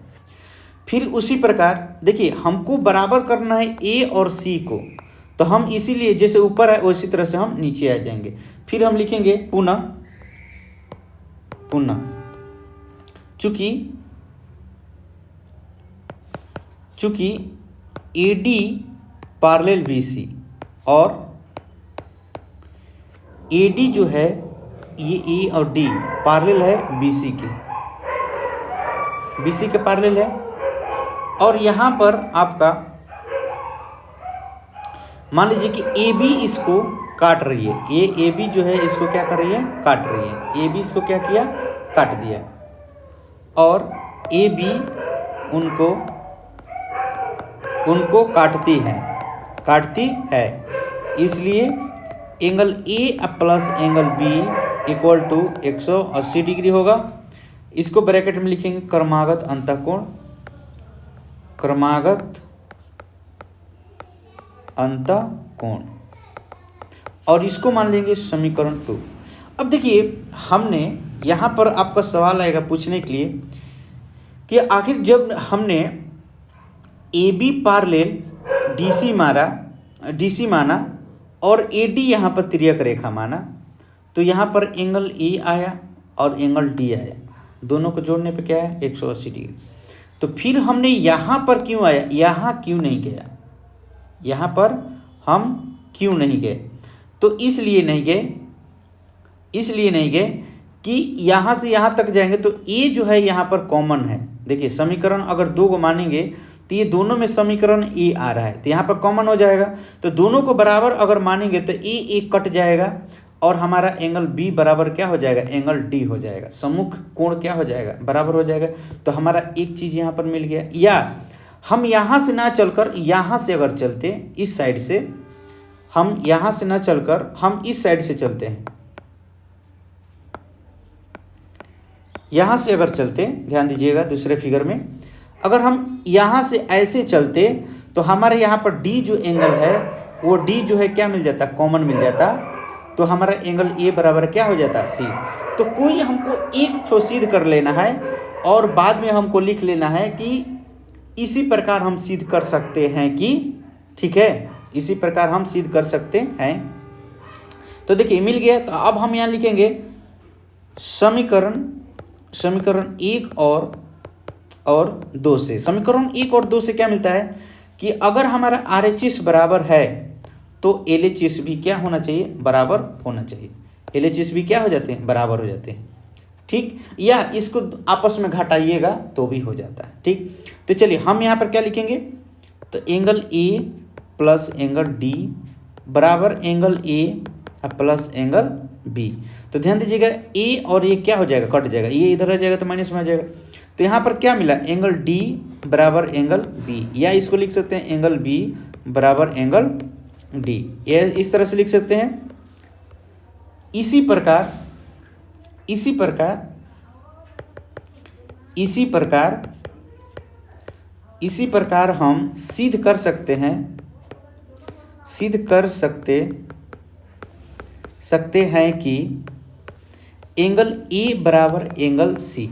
फिर उसी प्रकार देखिए हमको बराबर करना है ए और सी को, तो हम इसीलिए जैसे ऊपर है उसी तरह से हम नीचे आ जाएंगे। फिर हम लिखेंगे पुनः चूंकि AD पैरेलल BC और AD जो है ये A और D पैरेलल है BC के पैरेलल है। और यहाँ पर आपका मान लीजिए कि AB इसको काट रही है, AB जो है इसको क्या कर रही है, काट रही है। AB इसको क्या किया, काट दिया, और AB उनको काटती है। इसलिए angle A plus angle B equal to 180 degree होगा। इसको ब्रैकेट में लिखेंगे क्रमागत अंतःकोण और इसको मान लेंगे समीकरण 2। अब देखिए हमने यहाँ पर आपका सवाल आएगा पूछने के लिए कि आखिर जब हमने AB पैरेलल DC माना और AD यहाँ पर तिर्यक रेखा माना, तो यहाँ पर एंगल A आया और एंगल D आया, दोनों को जोड़ने पे क्या है 180 डिग्री। तो फिर हमने यहाँ पर क्यों आया, यहाँ क्यों नहीं गया, यहाँ पर हम क्यों नहीं गए, तो इसलिए नहीं गए कि यहाँ से यहाँ तक जाएंगे तो A जो है यहाँ पर कॉमन है। देखिए समीकरण अगर 2 को मानेंगे तो ये दोनों में समीकरण A आ रहा है, तो यहाँ पर कॉमन हो जाएगा। तो दोनों को बराबर अगर मानेंगे तो A कट जाएगा और हमारा एंगल B बराबर क्या हो जाएगा, एंगल D हो जाएगा। सम्मुख कोण क्या हो जाएगा, बराबर हो जाएगा। तो हमारा एक चीज़ यहाँ पर मिल गया। या हम यहाँ से ना चलकर यहाँ से अगर चलते, इस साइड से हम यहाँ से ना चलकर हम इस साइड से चलते हैं, यहाँ से अगर चलते, ध्यान दीजिएगा दूसरे फिगर में, अगर हम यहाँ से ऐसे चलते तो हमारे यहाँ पर D जो एंगल है वो D जो है क्या मिल जाता, कॉमन मिल जाता। तो हमारा एंगल A बराबर क्या हो जाता, C। तो कोई हमको एक ठो सिद्ध कर लेना है और बाद में हमको लिख लेना है कि इसी प्रकार हम सिद्ध कर सकते हैं कि, ठीक है, इसी प्रकार हम सिद्ध कर सकते हैं। तो देखिए मिल गया। तो अब हम यहाँ लिखेंगे समीकरण 1 और 2 से, समीकरण 1 और 2 से क्या मिलता है कि अगर हमारा RHS बराबर है तो LHS भी क्या होना चाहिए, बराबर होना चाहिए। LHS भी क्या हो जाते हैं, बराबर हो जाते हैं, ठीक। या इसको आपस में घटाइएगा तो भी हो जाता है, ठीक। तो चलिए हम यहाँ पर क्या लिखेंगे, तो angle A plus angle D बराबर angle A plus angle B। तो ध्यान दीजिएगा A और A क्या हो जाएगा, कट जाएगा, ये इधर आ जाएगा तो माइनस में आ जाएगा। तो यहाँ पर क्या मिला, एंगल D बराबर एंगल B, या इसको लिख सकते हैं एंगल B बराबर एंगल D, ये इस तरह से लिख सकते हैं। इसी प्रकार हम सिद्ध कर सकते हैं कि एंगल A बराबर एंगल C।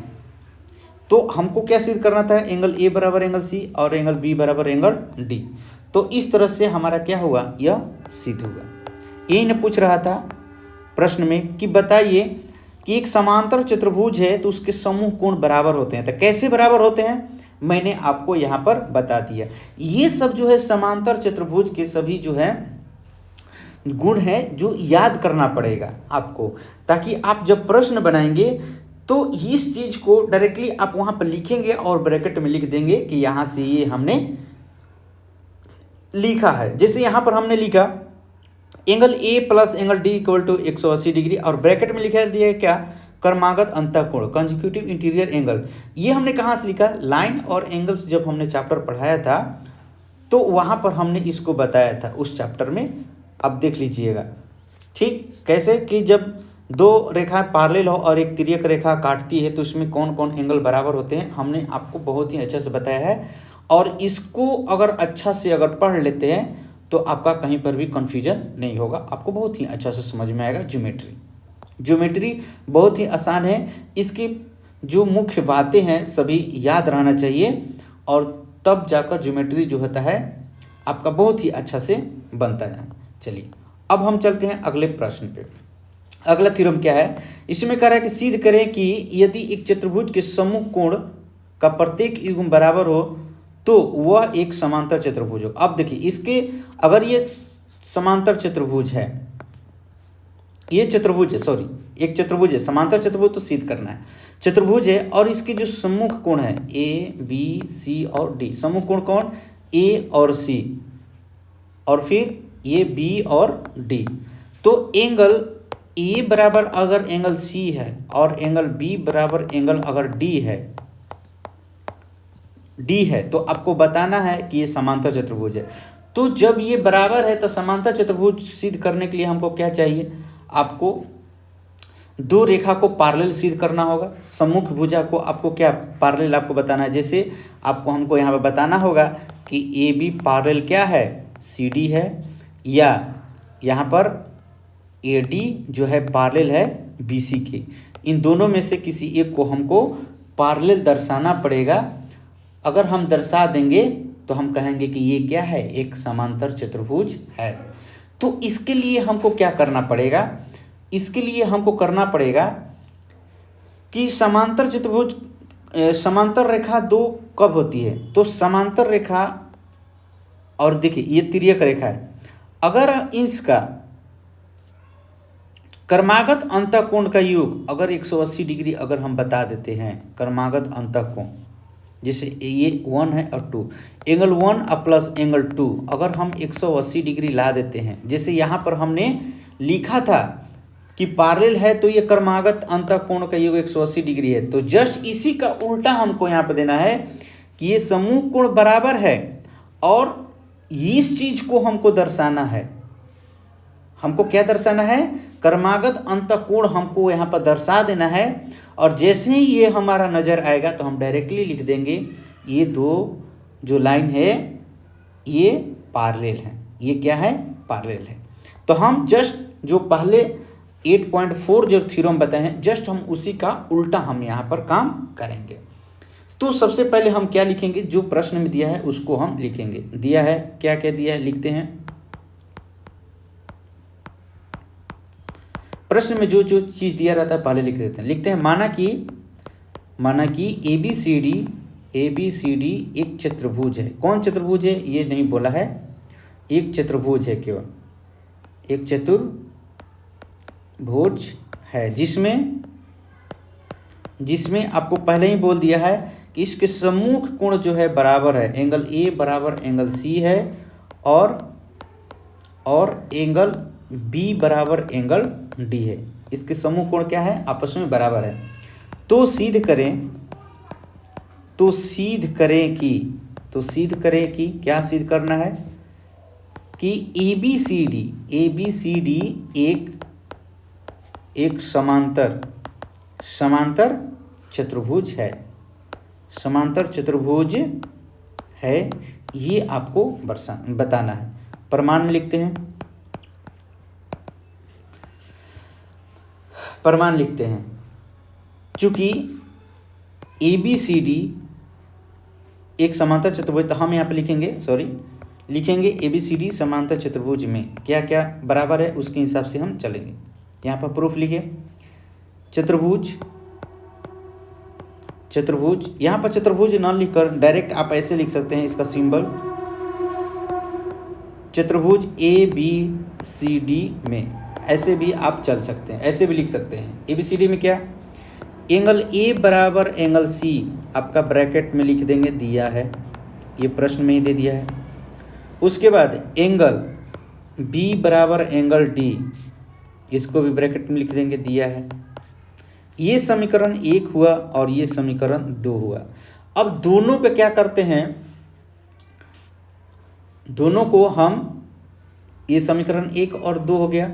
तो हमको क्या सिद्ध करना था, एंगल A बराबर एंगल C और एंगल B बराबर एंगल D। तो इस तरह से हमारा क्या होगा, यह सिद्ध होगा। यही ने पूछ रहा था प्रश्न में कि बताइए कि एक समांतर चतुर्भुज है तो उसके समूह कोण बराबर होते हैं। तो कैसे बराबर होते हैं मैंने आपको यहाँ पर बता दिया। ये सब जो है समांतर चतुर्भुज के सभी जो है गुण है जो याद करना पड़ेगा आपको, ताकि आप जब प्रश्न बनाएंगे तो इस चीज को डायरेक्टली आप वहां पर लिखेंगे और ब्रैकेट में लिख देंगे कि यहां से ये हमने लिखा है। जैसे यहां पर हमने लिखा angle A plus angle D equal to 180 degree और ब्रैकेट में लिखा दिया क्या, क्रमागत अंतःकोण कंसेक्यूटिव इंटीरियर एंगल। ये हमने कहाँ से लिखा, लाइन और एंगल्स जब हमने चैप्टर पढ़ाया था तो वहां पर हमने इसको बताया था उस चैप्टर में। अब देख लीजिएगा, ठीक कैसे कि जब दो रेखा पैरेलल हो और एक तिर्यक रेखा काटती है तो उसमें कौन कौन एंगल बराबर होते हैं हमने आपको बहुत ही अच्छे से बताया है। और इसको अगर अच्छा से अगर पढ़ लेते हैं तो आपका कहीं पर भी कन्फ्यूजन नहीं होगा, आपको बहुत ही अच्छा से समझ में आएगा। ज्योमेट्री बहुत ही आसान है, इसकी जो मुख्य बातें हैं सभी याद रहना चाहिए और तब जाकर ज्योमेट्री जो होता है आपका बहुत ही अच्छा से बनता है। चलिए अब हम चलते हैं अगले प्रश्न पे। अगला थ्योरम क्या है, इसमें कह रहा है कि सिद्ध करें कि यदि एक चतुर्भुज के सम्मुख कोण का प्रत्येक युग्म बराबर हो तो वह एक समांतर चतुर्भुज हो। अब देखिए इसके अगर ये समांतर चतुर्भुज है, ये चतुर्भुज है, सॉरी एक चतुर्भुज है, समांतर चतुर्भुज तो सिद्ध करना है, चतुर्भुज है और इसके जो सम्मुख कोण है ए बी सी और डी, सम्मुख कोण कौन ए और सी और फिर ये बी और डी, तो एंगल ए बराबर अगर एंगल सी है और एंगल बी बराबर एंगल अगर डी है तो आपको बताना है कि ये समांतर चतुर्भुज है। तो जब ये बराबर है तो समांतर चतुर्भुज सिद्ध करने के लिए हमको क्या चाहिए, आपको दो रेखा को पैरेलल सिद्ध करना होगा। सम्मुख भुजा को आपको क्या पैरेलल आपको बताना है, जैसे आपको हमको यहाँ पर बताना होगा कि ए बी पैरेलल क्या है सी डी है, या यहाँ पर ए डी जो है पैरेलल है बी सी के। इन दोनों में से किसी एक को हमको पैरेलल दर्शाना पड़ेगा। अगर हम दर्शा देंगे तो हम कहेंगे कि ये क्या है, एक समांतर चतुर्भुज है। तो इसके लिए हमको क्या करना पड़ेगा, इसके लिए हमको करना पड़ेगा कि समांतर चतुर्भुज समांतर रेखा दो कब होती है, तो समांतर रेखा और देखिए ये तिर्यक रेखा है, अगर इसका क्रमागत अंतःकोण का योग अगर 180 डिग्री अगर हम बता देते हैं, क्रमागत अंतःकोण जैसे ये 1 है और 2, एंगल 1 प्लस एंगल 2 अगर हम 180 डिग्री ला देते हैं, जैसे यहाँ पर हमने लिखा था कि पैरेलल है तो ये क्रमागत अंतःकोण का योग 180 डिग्री है, तो जस्ट इसी का उल्टा हमको यहाँ पर देना है कि ये समूह कोण बराबर है और इस चीज को हमको दर्शाना है। हमको क्या दर्शाना है, क्रमागत अंतःकोण हमको यहाँ पर दर्शा देना है। और जैसे ही ये हमारा नज़र आएगा तो हम डायरेक्टली लिख देंगे ये दो जो लाइन है ये पैरेलल है, ये क्या है पैरेलल है। तो हम जस्ट जो पहले 8.4 जो थ्योरम बताए हैं जस्ट हम उसी का उल्टा हम यहाँ पर काम करेंगे। तो सबसे पहले हम क्या लिखेंगे, जो प्रश्न में दिया है उसको हम लिखेंगे। दिया है क्या क्या दिया है, लिखते हैं प्रश्न में जो जो चीज़ दिया रहता है पहले लिख देते हैं। लिखते हैं माना कि ए बी सी डी एक चतुर्भुज है। कौन चतुर्भुज है ये नहीं बोला है, एक चतुर्भुज है, केवल एक चतुर्भुज है जिसमें आपको पहले ही बोल दिया है कि इसके सम्मुख कोण जो है बराबर है, एंगल ए बराबर एंगल सी है और एंगल बी बराबर एंगल डी है। इसके सम्मुख कोण क्या है, आपस में बराबर है। तो सिद्ध करें कि क्या सिद्ध करना है कि ए बी सी डी एक समांतर चतुर्भुज है, ये आपको बताना है। प्रमाण में लिखते हैं, चूंकि ए बी सी डी एक समांतर चतुर्भुज, तो हम यहाँ पे लिखेंगे ए बी सी डी समांतर चतुर्भुज में क्या क्या बराबर है उसके हिसाब से हम चलेंगे। यहाँ पर प्रूफ लिखिए, चतुर्भुज, यहाँ पर चतुर्भुज ना लिखकर डायरेक्ट आप ऐसे लिख सकते हैं, इसका सिंबल चतुर्भुज ए बी सी डी में ऐसे भी आप चल सकते हैं, ऐसे भी लिख सकते हैं। ए बी सी डी में क्या, एंगल ए बराबर एंगल सी आपका ब्रैकेट में लिख देंगे, दिया है ये प्रश्न में ही दे दिया है। उसके बाद एंगल बी बराबर एंगल डी, इसको भी ब्रैकेट में लिख देंगे, दिया है। ये समीकरण 1 हुआ और ये समीकरण 2 हुआ। अब दोनों पे क्या करते हैं, दोनों को हम ये समीकरण 1 और 2 हो गया।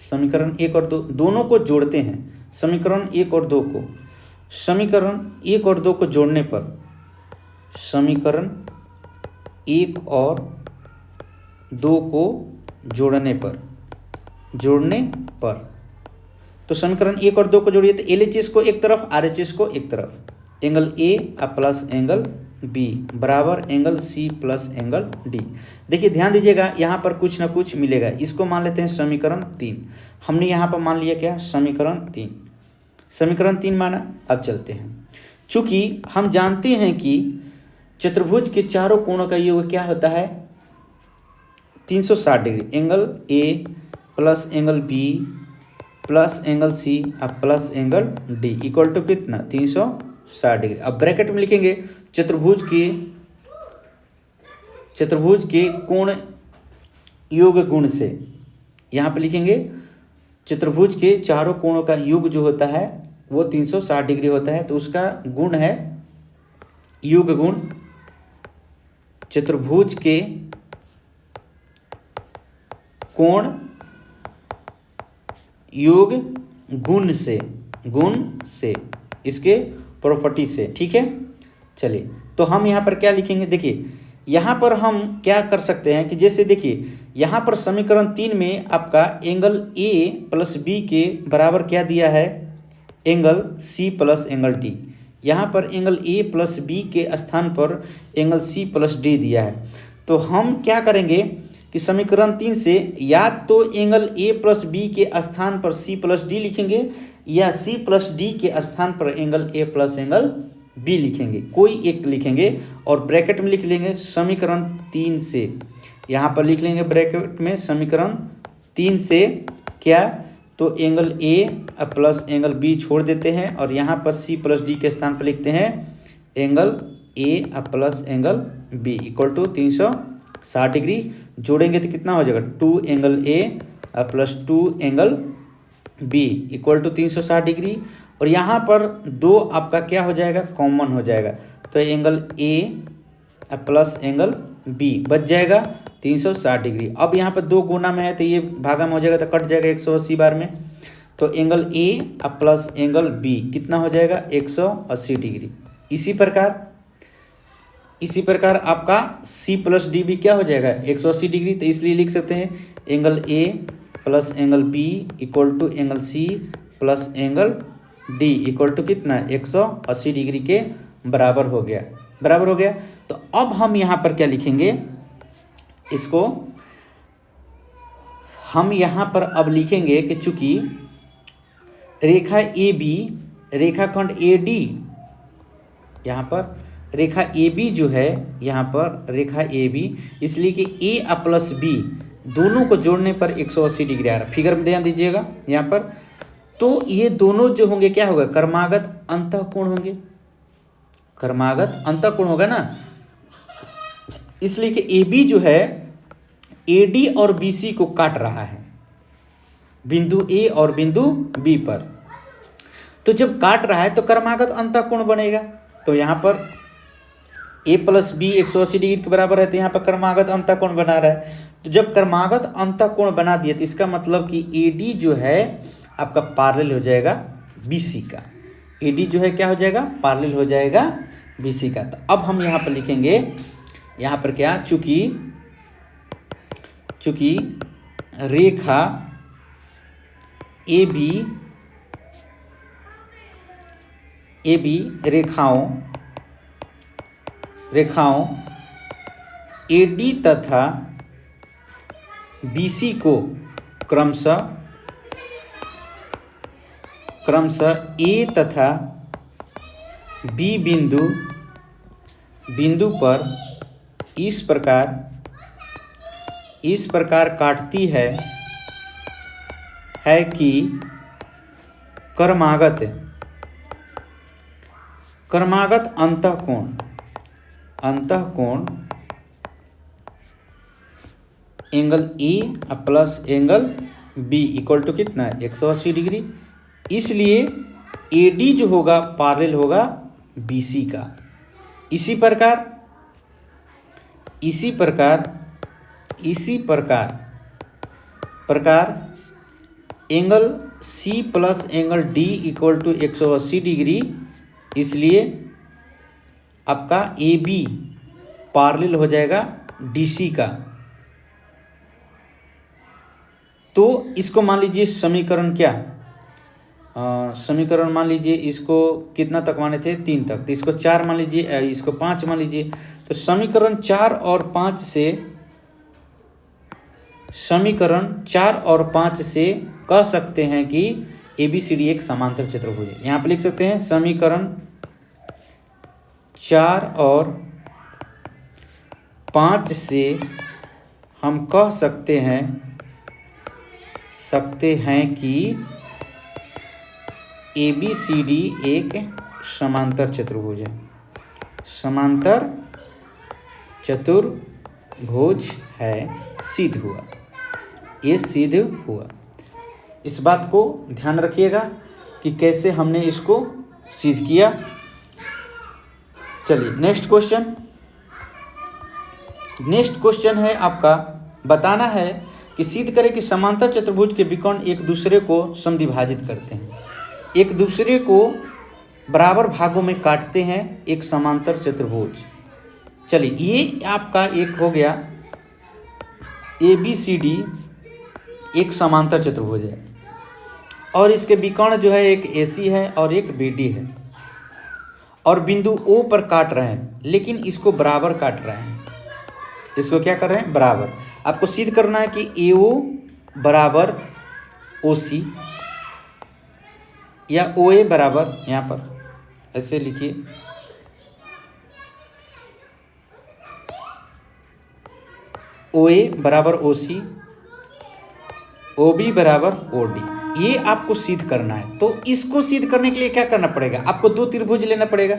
समीकरण 1 और 2 दोनों को जोड़ते हैं। समीकरण 1 और 2 को, समीकरण 1 और 2 को जोड़ने पर, समीकरण 1 और 2 को जोड़ने पर तो समीकरण 1 और 2 को जोड़िए तो LHS को एक तरफ, RHS को एक तरफ, angle A plus angle B बराबर angle C plus angle D। देखिए ध्यान दीजिएगा, यहाँ पर कुछ ना कुछ मिलेगा। इसको मान लेते हैं समीकरण 3। हमने यहाँ पर मान लिया क्या, समीकरण 3। समीकरण 3 माना। अब चलते हैं, चूंकि हम जानते हैं कि चतुर्भुज के चारों कोणों का योग क्या होता है, 360 degree. Angle A plus angle B plus angle C plus angle D equal to कितना, 360 डिग्री। अब ब्रैकेट में लिखेंगे चतुर्भुज के कोण योग गुण से। यहाँ पे लिखेंगे चतुर्भुज के चारों कोणों का योग जो होता है वो 360 डिग्री होता है, तो उसका गुण है योग गुण चतुर्भुज के कोण योग गुण से इसके प्रॉपर्टी से। ठीक है, चलिए तो हम यहाँ पर क्या लिखेंगे, देखिए यहाँ पर हम क्या कर सकते हैं कि जैसे देखिए यहाँ पर समीकरण 3 में आपका एंगल A प्लस B के बराबर क्या दिया है, angle C plus angle D। यहाँ पर एंगल A प्लस B के स्थान पर एंगल C प्लस D दिया है। तो हम क्या करेंगे कि समीकरण 3 से या तो एंगल A प्लस B के स्थान पर C प्लस D लिखेंगे या C प्लस D के स्थान पर angle A plus angle B लिखेंगे, कोई एक लिखेंगे और ब्रैकेट में लिख लेंगे समीकरण 3 से। यहाँ पर लिख लेंगे ब्रैकेट में समीकरण 3 से क्या, तो angle A plus angle B छोड़ देते हैं और यहाँ पर C प्लस D के स्थान पर लिखते हैं angle A plus angle B equal to 360 degree. जोड़ेंगे तो कितना हो जाएगा, 2 angle A plus 2 angle B equal to 360 degree. और यहाँ पर 2 आपका क्या हो जाएगा, कॉमन हो जाएगा, तो angle A plus angle B बच जाएगा 360 डिग्री। अब यहाँ पर 2 गुना में है तो ये भागा में हो जाएगा तो कट जाएगा 180 बार में, तो angle A plus angle B कितना हो जाएगा, 180 डिग्री। इसी प्रकार आपका C प्लस D भी क्या हो जाएगा, 180 डिग्री। तो इसलिए लिख सकते हैं angle A plus angle B equal to angle C plus angle D equal to कितना, 180 डिग्री के बराबर हो गया। तो अब हम यहाँ पर क्या लिखेंगे, इसको हम यहाँ पर अब लिखेंगे कि चूंकि रेखा AB रेखाखंड AD, यहाँ पर रेखा AB जो है, यहाँ पर रेखा AB, इसलिए कि A प्लस B दोनों को जोड़ने पर 180 डिग्री आ रहा है। फिगर में ध्यान दीजिएगा यहाँ पर, तो ये दोनों जो होंगे क्या होगा, कर्मागत अंतःकोण होंगे, कर्मागत अंतःकोण होगा ना। इसलिए कि AB जो है AD और BC को काट रहा है बिंदु A और बिंदु B पर, तो जब काट रहा है तो कर्मागत अंतःकोण बनेगा। तो यहाँ पर A प्लस B 180 डिग्री के बराबर है, तो यहाँ पर कर्मागत अंतःकोण बना रहा है। तो जब कर्मागत अंतःकोण बना दिया तो इसका मतलब कि AD जो है आपका पैरेलल हो जाएगा BC का। AD जो है क्या हो जाएगा, पैरेलल हो जाएगा BC का। तो अब हम यहाँ पर लिखेंगे, यहाँ पर क्या, चूंकि रेखा AB रेखाओं AD तथा BC को क्रमशः A तथा B बिंदु पर इस प्रकार काटती है कि कर्मागत अंतःकोण angle A plus angle B equal to कितना, 180 डिग्री। इसलिए AD जो होगा पैरेलल होगा BC का। इसी प्रकार प्रकार angle C plus angle D equal to 180 degree, इसलिए आपका ए बी पैरेलल हो जाएगा डी सी का। तो इसको मान लीजिए समीकरण क्या, समीकरण मान लीजिए इसको कितना तक माने थे, 3 तक, तो इसको 4 मान लीजिए, इसको 5 मान लीजिए। तो समीकरण 4 और 5 से कह सकते हैं कि ABCD एक समांतर चतुर्भुज है। यहाँ पे लिख सकते हैं समीकरण 4 और 5 से हम कह सकते हैं कि ABCD एक समांतर चतुर्भुज है, समांतर चतुर्भुज है। सिद्ध हुआ, ये सिद्ध हुआ। इस बात को ध्यान रखिएगा कि कैसे हमने इसको सिद्ध किया। चलिए नेक्स्ट क्वेश्चन है आपका, बताना है कि सिद्ध करें कि समांतर चतुर्भुज के विकर्ण एक दूसरे को समद्विभाजित करते हैं, एक दूसरे को बराबर भागों में काटते हैं, एक समांतर चतुर्भुज। चलिए ये आपका एक हो गया, ABCD एक समांतर चतुर्भुज है और इसके विकर्ण जो है एक AC है और एक BD है और बिंदु O पर काट रहे हैं, लेकिन इसको बराबर काट रहे हैं। इसको क्या कर रहे हैं, बराबर। आपको सिद्ध करना है कि AO बराबर OC या OA बराबर, यहाँ पर ऐसे लिखिए, OA बराबर OC, OB बराबर OD, ये आपको सिद्ध करना है। तो इसको सिद्ध करने के लिए क्या करना पड़ेगा, आपको 2 त्रिभुज लेना पड़ेगा।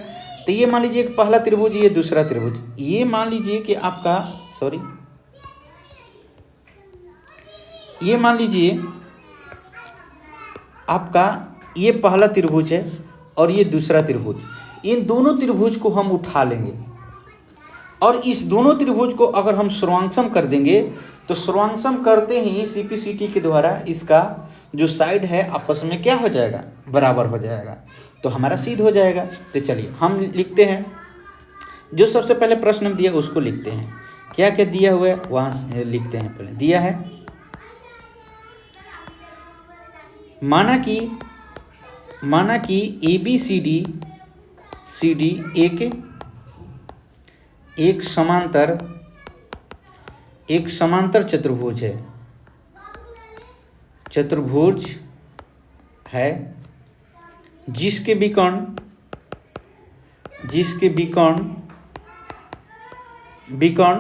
तो ये मान लीजिए एक पहला त्रिभुज, ये दूसरा त्रिभुज। ये मान लीजिए कि आपका ये मान लीजिए आपका ये पहला त्रिभुज है और ये दूसरा त्रिभुज। इन दोनों त्रिभुज को हम उठा लेंगे और इस दोनों त्रिभुज को अगर हम सर्वांगसम कर देंगे तो सर्वांगसम करते ही CPCT के द्वारा इसका जो साइड है आपस में क्या हो जाएगा, बराबर हो जाएगा। तो हमारा सिद्ध हो जाएगा। तो चलिए हम लिखते हैं, जो सबसे पहले प्रश्न दिया उसको लिखते हैं। क्या क्या दिया हुआ है वहाँ लिखते हैं। पहले दिया है, माना कि ABCD एक समांतर चतुर्भुज है जिसके विकर्ण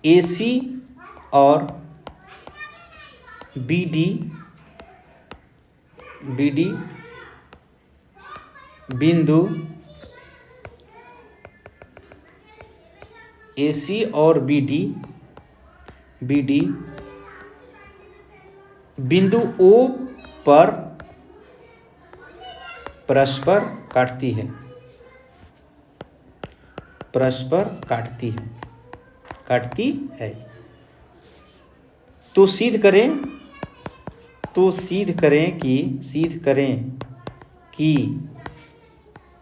AC और BD बिंदु AC और BD बिंदु O पर परस्पर काटती है। तो सिद्ध करें कि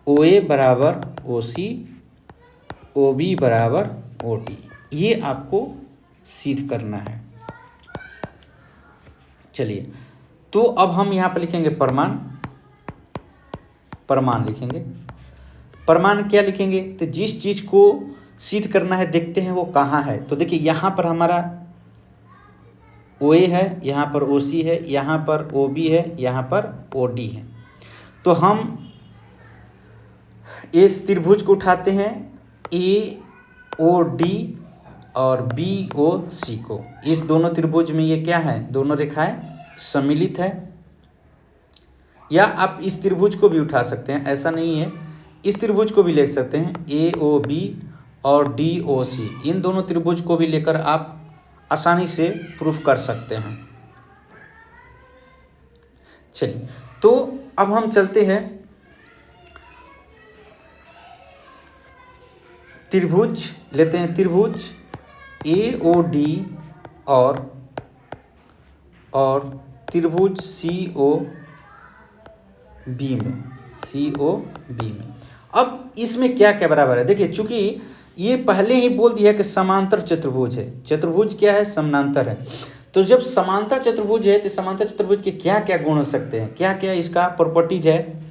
OA बराबर OC, OB बराबर OD। ये आपको सिद्ध करना है। चलिए, तो अब हम यहाँ पर लिखेंगे प्रमाण लिखेंगे। प्रमाण क्या लिखेंगे, तो जिस चीज को सिद्ध करना है देखते हैं वो कहाँ है। तो देखिए यहाँ पर हमारा OA है, यहाँ पर OC है, यहाँ पर OB है, यहाँ पर OD है। तो हम इस त्रिभुज को उठाते हैं AOD और BOC को। इस दोनों त्रिभुज में ये क्या है, दोनों रेखाएं सम्मिलित है। या आप इस त्रिभुज को भी उठा सकते हैं, ऐसा नहीं है, इस त्रिभुज को भी लिख सकते हैं AOB और DOC। इन दोनों त्रिभुज को भी लेकर आप आसानी से प्रूफ कर सकते हैं। चलिए, तो अब हम चलते हैं त्रिभुज लेते हैं। त्रिभुज AOD और और त्रिभुज सी ओ बी में। अब इसमें क्या क्या बराबर है, देखिए चूंकि ये पहले ही बोल दिया कि समांतर चतुर्भुज है। चतुर्भुज क्या है, समानांतर है। तो जब समांतर चतुर्भुज है तो समांतर चतुर्भुज के क्या क्या गुण हो सकते हैं, क्या क्या इसका प्रॉपर्टीज है,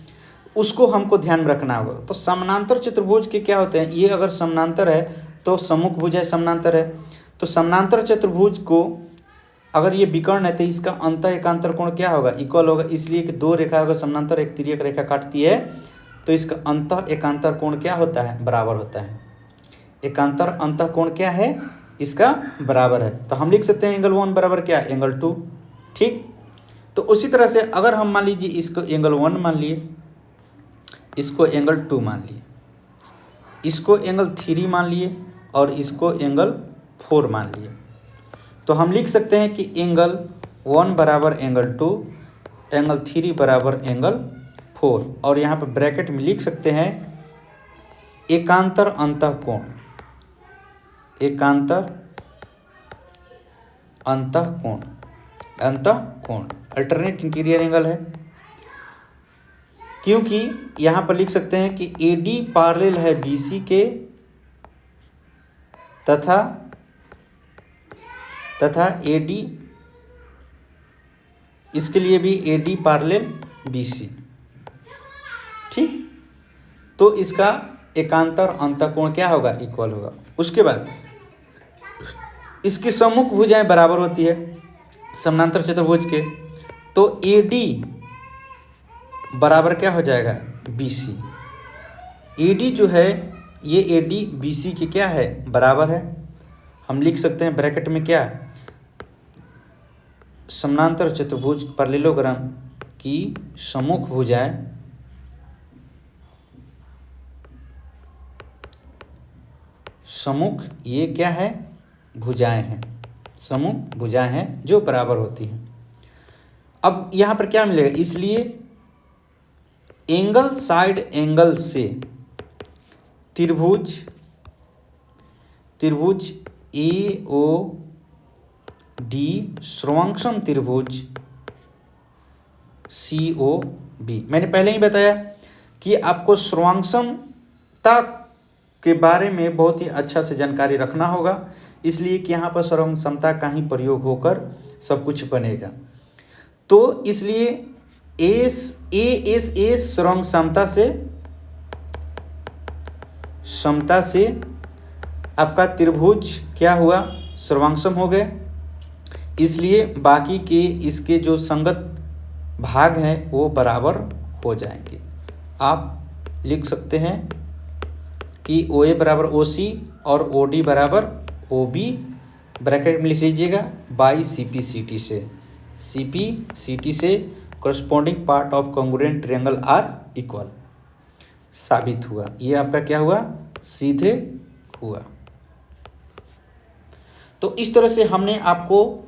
उसको हमको ध्यान में रखना होगा। तो समानांतर चतुर्भुज के क्या होते हैं, ये अगर समानांतर है तो सम्मुख भुज है, समानांतर है। तो समानांतर चतुर्भुज को अगर ये विकर्ण है तो इसका अंत एकांतर कोण क्या होगा, इक्वल होगा। इसलिए कि दो रेखा अगर समानांतर एक तिर्यक रेखा काटती है तो इसका अंत एकांतर कोण क्या होता है, बराबर होता है। एकांतर अंत कोण क्या है, इसका बराबर है। तो हम लिख सकते हैं एंगल 1 बराबर क्या, एंगल 2। ठीक, तो उसी तरह से अगर हम मान लीजिए इसको एंगल 1 मान लिए, इसको एंगल 2 मान लिए, इसको एंगल 3 मान लिए और इसको एंगल 4 मान लिए, तो हम लिख सकते हैं कि एंगल 1 बराबर एंगल 2, एंगल 3 बराबर एंगल 4, और यहाँ पर ब्रैकेट में लिख सकते हैं एकांतर अंतःकोण, एकांतर अंतःकोण, अंतःकोण अल्टरनेट इंटीरियर एंगल है। क्योंकि यहाँ पर लिख सकते हैं कि AD पैरेलल है BC के तथा AD, इसके लिए भी AD पैरेलल BC। ठीक, तो इसका एकांतर अंतःकोण क्या होगा, इक्वल होगा। उसके बाद इसकी सम्मुख भुजाएं बराबर होती है समानांतर चतुर्भुज के, तो AD बराबर क्या हो जाएगा, BC। AD जो है ये AD BC के क्या है, बराबर है। हम लिख सकते हैं ब्रैकेट में क्या, समानांतर चतुर्भुज पैरेललोग्राम की सम्मुख भुजाएं सम्मुख, ये क्या है, भुजाएं हैं, सम्मुख भुजाएं हैं जो बराबर होती हैं। अब यहाँ पर क्या मिलेगा, इसलिए एंगल साइड एंगल से त्रिभुज AOD सर्वांक्षम त्रिभुज COB। मैंने पहले ही बताया कि आपको सर्वांक्षमता के बारे में बहुत ही अच्छा से जानकारी रखना होगा, इसलिए कि यहाँ पर सर्वांक्षमता का ही प्रयोग होकर सब कुछ बनेगा। तो इसलिए AS सर्वांक्षमता से आपका त्रिभुज क्या हुआ, सर्वांक्षम हो गए। इसलिए बाकी के इसके जो संगत भाग हैं वो बराबर हो जाएंगे। आप लिख सकते हैं कि OA बराबर OC और OD बराबर OB, ब्रैकेट में लिख लीजिएगा बाई CP CT से corresponding part of congruent triangle are equal साबित हुआ। ये आपका क्या हुआ, सीधे हुआ। तो इस तरह से हमने आपको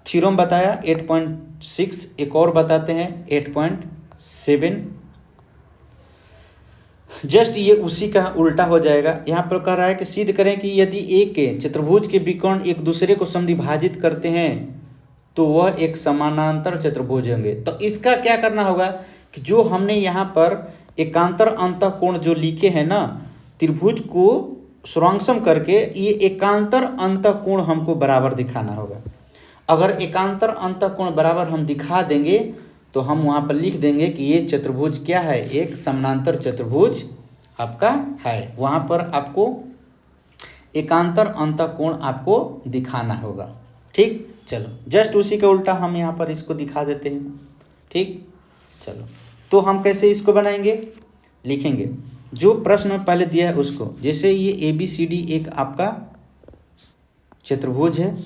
थ्योरम बताया 8.6, एक और बताते हैं 8.7। जस्ट ये उसी का उल्टा हो जाएगा। यहाँ पर कह रहा है कि सिद्ध करें कि यदि एक चतुर्भुज के विकर्ण एक दूसरे को समद्विभाजित करते हैं तो वह एक समानांतर चतुर्भुज होंगे। तो इसका क्या करना होगा कि जो हमने यहाँ पर एकांतर अंतःकोण जो लिखे हैं ना, त्रिभुज को सर्वांक्षम करके ये एकांतर अंतःकोण हमको बराबर दिखाना होगा। अगर एकांतर अंतःकोण बराबर हम दिखा देंगे तो हम वहाँ पर लिख देंगे कि ये चतुर्भुज क्या है, एक समानांतर चतुर्भुज आपका है। वहाँ पर आपको एकांतर अंतःकोण आपको दिखाना होगा। ठीक, चलो जस्ट उसी का उल्टा हम यहाँ पर इसको दिखा देते हैं। ठीक, चलो तो हम कैसे इसको बनाएंगे, लिखेंगे जो प्रश्न में पहले दिया है उसको। जैसे ये ABCD एक आपका चतुर्भुज है,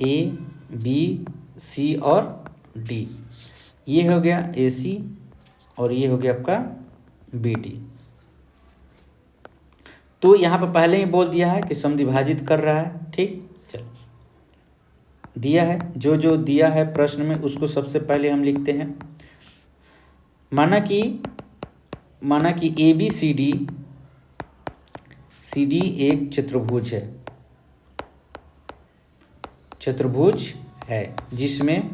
ABC और D, ये हो गया AC और ये हो गया आपका BD। तो यहाँ पर पहले ही बोल दिया है कि समद्विभाजित कर रहा है। ठीक, चलो दिया है, जो जो दिया है प्रश्न में उसको सबसे पहले हम लिखते हैं। माना कि ABCD एक चतुर्भुज है, चतुर्भुज है जिसमें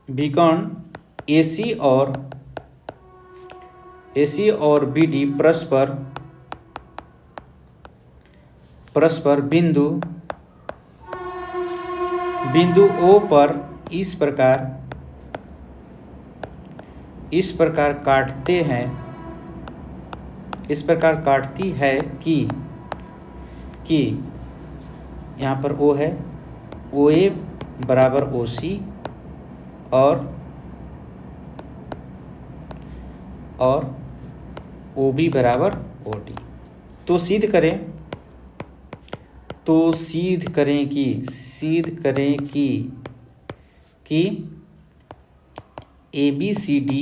विकर्ण AC और BD परस्पर बिंदु O पर इस प्रकार काटती है कि यहाँ पर O है, OA बराबर OC और OB बराबर OD। तो सिद्ध करें कि ABCD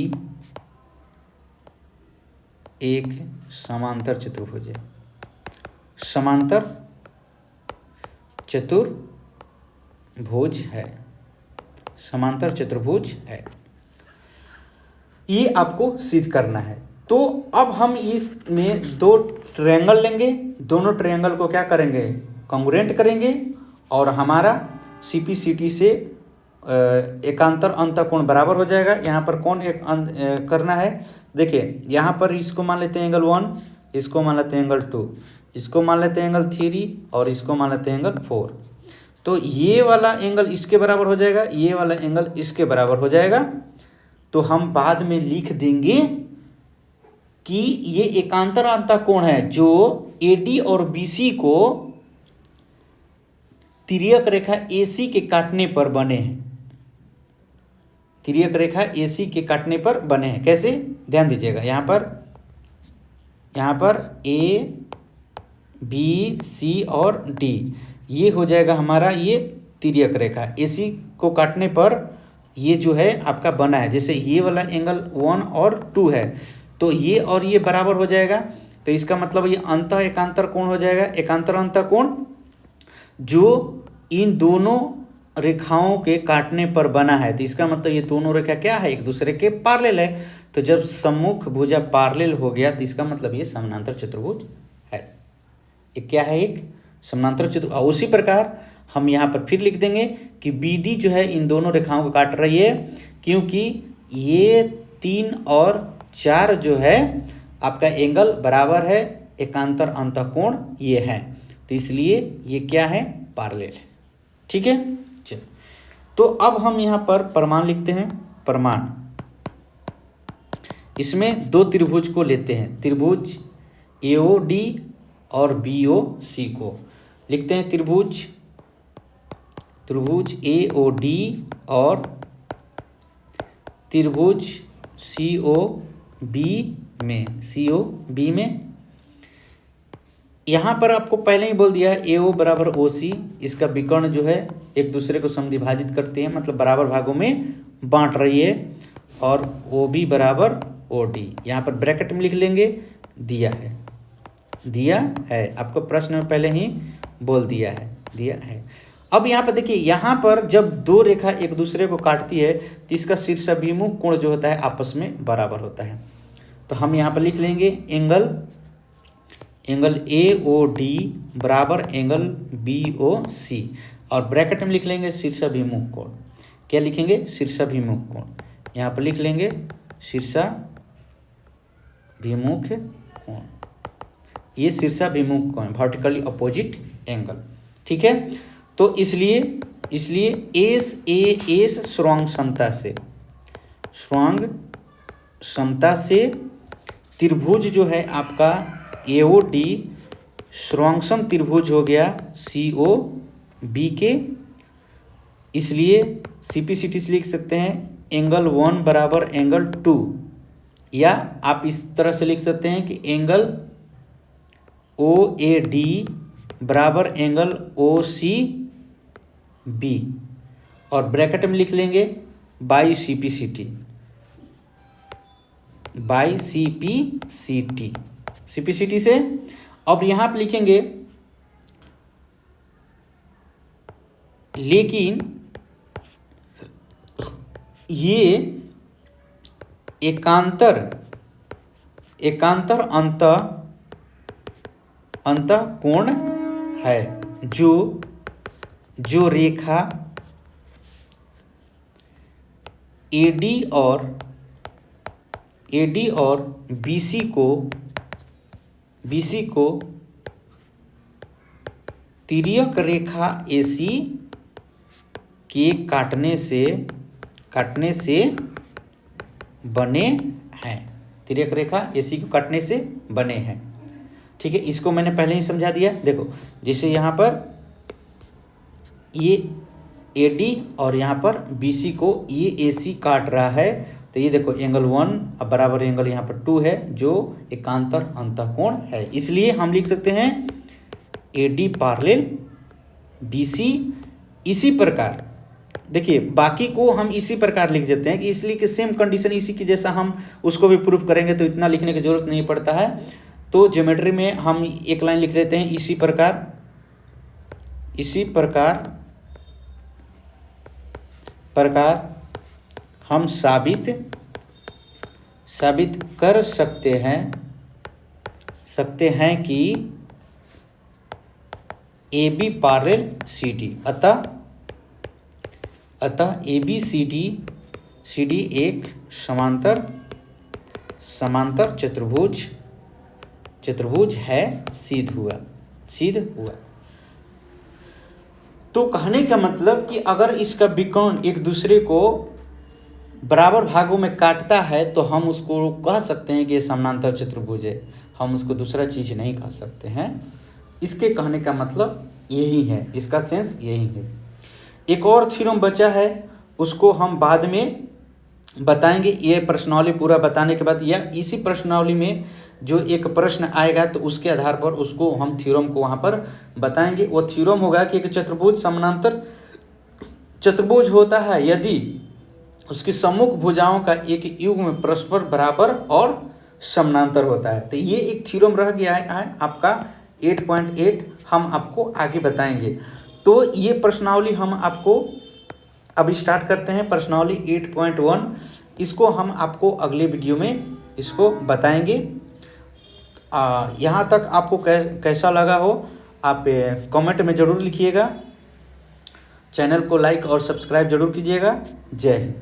एक समांतर चतुर्भुज है। समांतर चतुर्भुज है, ये आपको सिद्ध करना है। तो अब हम इसमें दो ट्रायंगल लेंगे, दोनों ट्रायंगल को क्या करेंगे, कॉन्ग्रुएंट करेंगे और हमारा CPCT से एकांतर अंतःकोण बराबर हो जाएगा। यहाँ पर कौन करना है, देखिए यहाँ पर इसको मान लेते हैं एंगल 1, इसको मान लेते हैं एंगल 2, इसको मान लेते हैं एंगल 3 और इसको मान लेते हैं एंगल 4। तो ये वाला एंगल इसके बराबर हो जाएगा, ये वाला एंगल इसके बराबर हो जाएगा। तो हम बाद में लिख देंगे कि ये एकांतर अंतःकोण है जो AD और BC को तिर्यक रेखा AC के काटने पर बने हैं। तिर्यक रेखा AC के काटने पर बने हैं। कैसे, ध्यान दीजिएगा, यहाँ पर A B C और D ये हो जाएगा हमारा ये तिर्यक रेखा AC को काटने पर ये जो है आपका बना है। जैसे ये वाला एंगल 1 और 2 है तो ये और ये बराबर हो जाएगा। तो इसका मतलब ये अंतः एकांतर कोण हो जाएगा, एकांतर अंतः कोण जो इन दोनों रेखाओं के काटने पर बना है। तो इसका मतलब ये दोनों रेखा क्या है, एक दूसरे के पैरेलल है। तो जब सम्मुख भुजा पैरेलल हो गया तो इसका मतलब ये समानांतर चतुर्भुज है। ये क्या है, एक समानांतर चतुर्भुज। उसी प्रकार हम यहाँ पर फिर लिख देंगे कि BD जो है इन दोनों रेखाओं को काट रही है, क्योंकि ये 3 और 4 जो है आपका एंगल बराबर है, एकांतर अंतःकोण ये है, तो इसलिए ये क्या है, पैरेलल है। ठीक है, चलो तो अब हम यहाँ पर प्रमाण लिखते हैं। प्रमाण, इसमें दो त्रिभुज को लेते हैं, त्रिभुज AOD और BOC को लिखते हैं। त्रिभुज AOD और त्रिभुज COB में यहाँ पर आपको पहले ही बोल दिया है AO बराबर OC, इसका विकर्ण जो है एक दूसरे को समद्विभाजित करते हैं, मतलब बराबर भागों में बांट रही है। और OB बराबर OD यहाँ पर ब्रैकेट में लिख लेंगे, दिया है आपको प्रश्न में पहले ही बोल दिया है। अब यहाँ पर देखिए, यहाँ पर जब दो रेखा एक दूसरे को काटती है तो इसका शीर्षाभिमुख कोण जो होता है आपस में बराबर होता है। तो हम यहाँ पर लिख लेंगे एंगल AOD बराबर एंगल BOC और ब्रैकेट में लिख लेंगे शीर्षाभिमुख कोण। क्या लिखेंगे, शीर्षाभिमुख कोण। यहाँ पर लिख लेंगे शीर्षाभिमुख कोण, ये शीर्षाभिमुख कोण, वर्टिकली अपोजिट एंगल। ठीक है, तो इसलिए एस स्वर्णांग समता से त्रिभुज जो है आपका AOD स्वर्णांग त्रिभुज हो गया COB के। इसलिए CPCT से लिख सकते हैं एंगल 1 बराबर एंगल 2, या आप इस तरह से लिख सकते हैं कि एंगल OAD बराबर एंगल OCB और ब्रैकेट में लिख लेंगे बाई CPCT से। अब यहाँ पे लिखेंगे लेकिन ये एकांतर एकांतर अंतःकोण है। जो रेखा AD और BC को तिर्यक रेखा AC के काटने से बने हैं। तिर्यक रेखा AC को काटने से बने हैं। ठीक है, इसको मैंने पहले ही समझा दिया। देखो, जैसे यहाँ पर ये AD और यहाँ पर BC को ये AC काट रहा है, तो ये देखो एंगल 1 अब बराबर एंगल यहाँ पर 2 है, जो एकांतर अंतःकोण है। इसलिए हम लिख सकते हैं AD पैरेलल BC। इसी प्रकार देखिए, बाकी को हम इसी प्रकार लिख देते हैं कि इसलिए कि सेम कंडीशन इसी की जैसा हम उसको भी प्रूफ करेंगे, तो इतना लिखने की जरूरत नहीं पड़ता है। तो ज्योमेट्री में हम एक लाइन लिख देते हैं, इसी प्रकार हम साबित कर सकते हैं कि AB पैरेलल CD। अतः ABCD एक समांतर चतुर्भुज है। सिद्ध हुआ। तो कहने का मतलब कि अगर इसका विकर्ण एक दूसरे को बराबर भागों में काटता है तो हम उसको कह सकते हैं कि ये समांतर चतुर्भुज है। हम उसको दूसरा चीज नहीं कह सकते हैं। इसके कहने का मतलब यही है, इसका सेंस यही है। एक और थ्योरम बचा है, उसको हम बाद में बताएंगे। ये प्रश्नावली पूरा बताने के बाद या इसी प्रश्नावली में जो एक प्रश्न आएगा तो उसके आधार पर उसको हम थ्योरम को वहाँ पर बताएंगे। वो थ्योरम होगा कि एक चतुर्भुज समानांतर चतुर्भुज होता है यदि उसकी सम्मुख भुजाओं का एक युग्म परस्पर बराबर और समानांतर होता है। तो ये एक थ्योरम रह गया है आपका 8.8, हम आपको आगे बताएंगे। तो ये प्रश्नावली हम आपको अब स्टार्ट करते हैं, प्रश्नावली 8.1। इसको हम आपको अगले वीडियो में इसको बताएंगे। यहाँ तक आपको कैसा लगा हो आप कमेंट में ज़रूर लिखिएगा। चैनल को लाइक और सब्सक्राइब जरूर कीजिएगा। जय हिंद।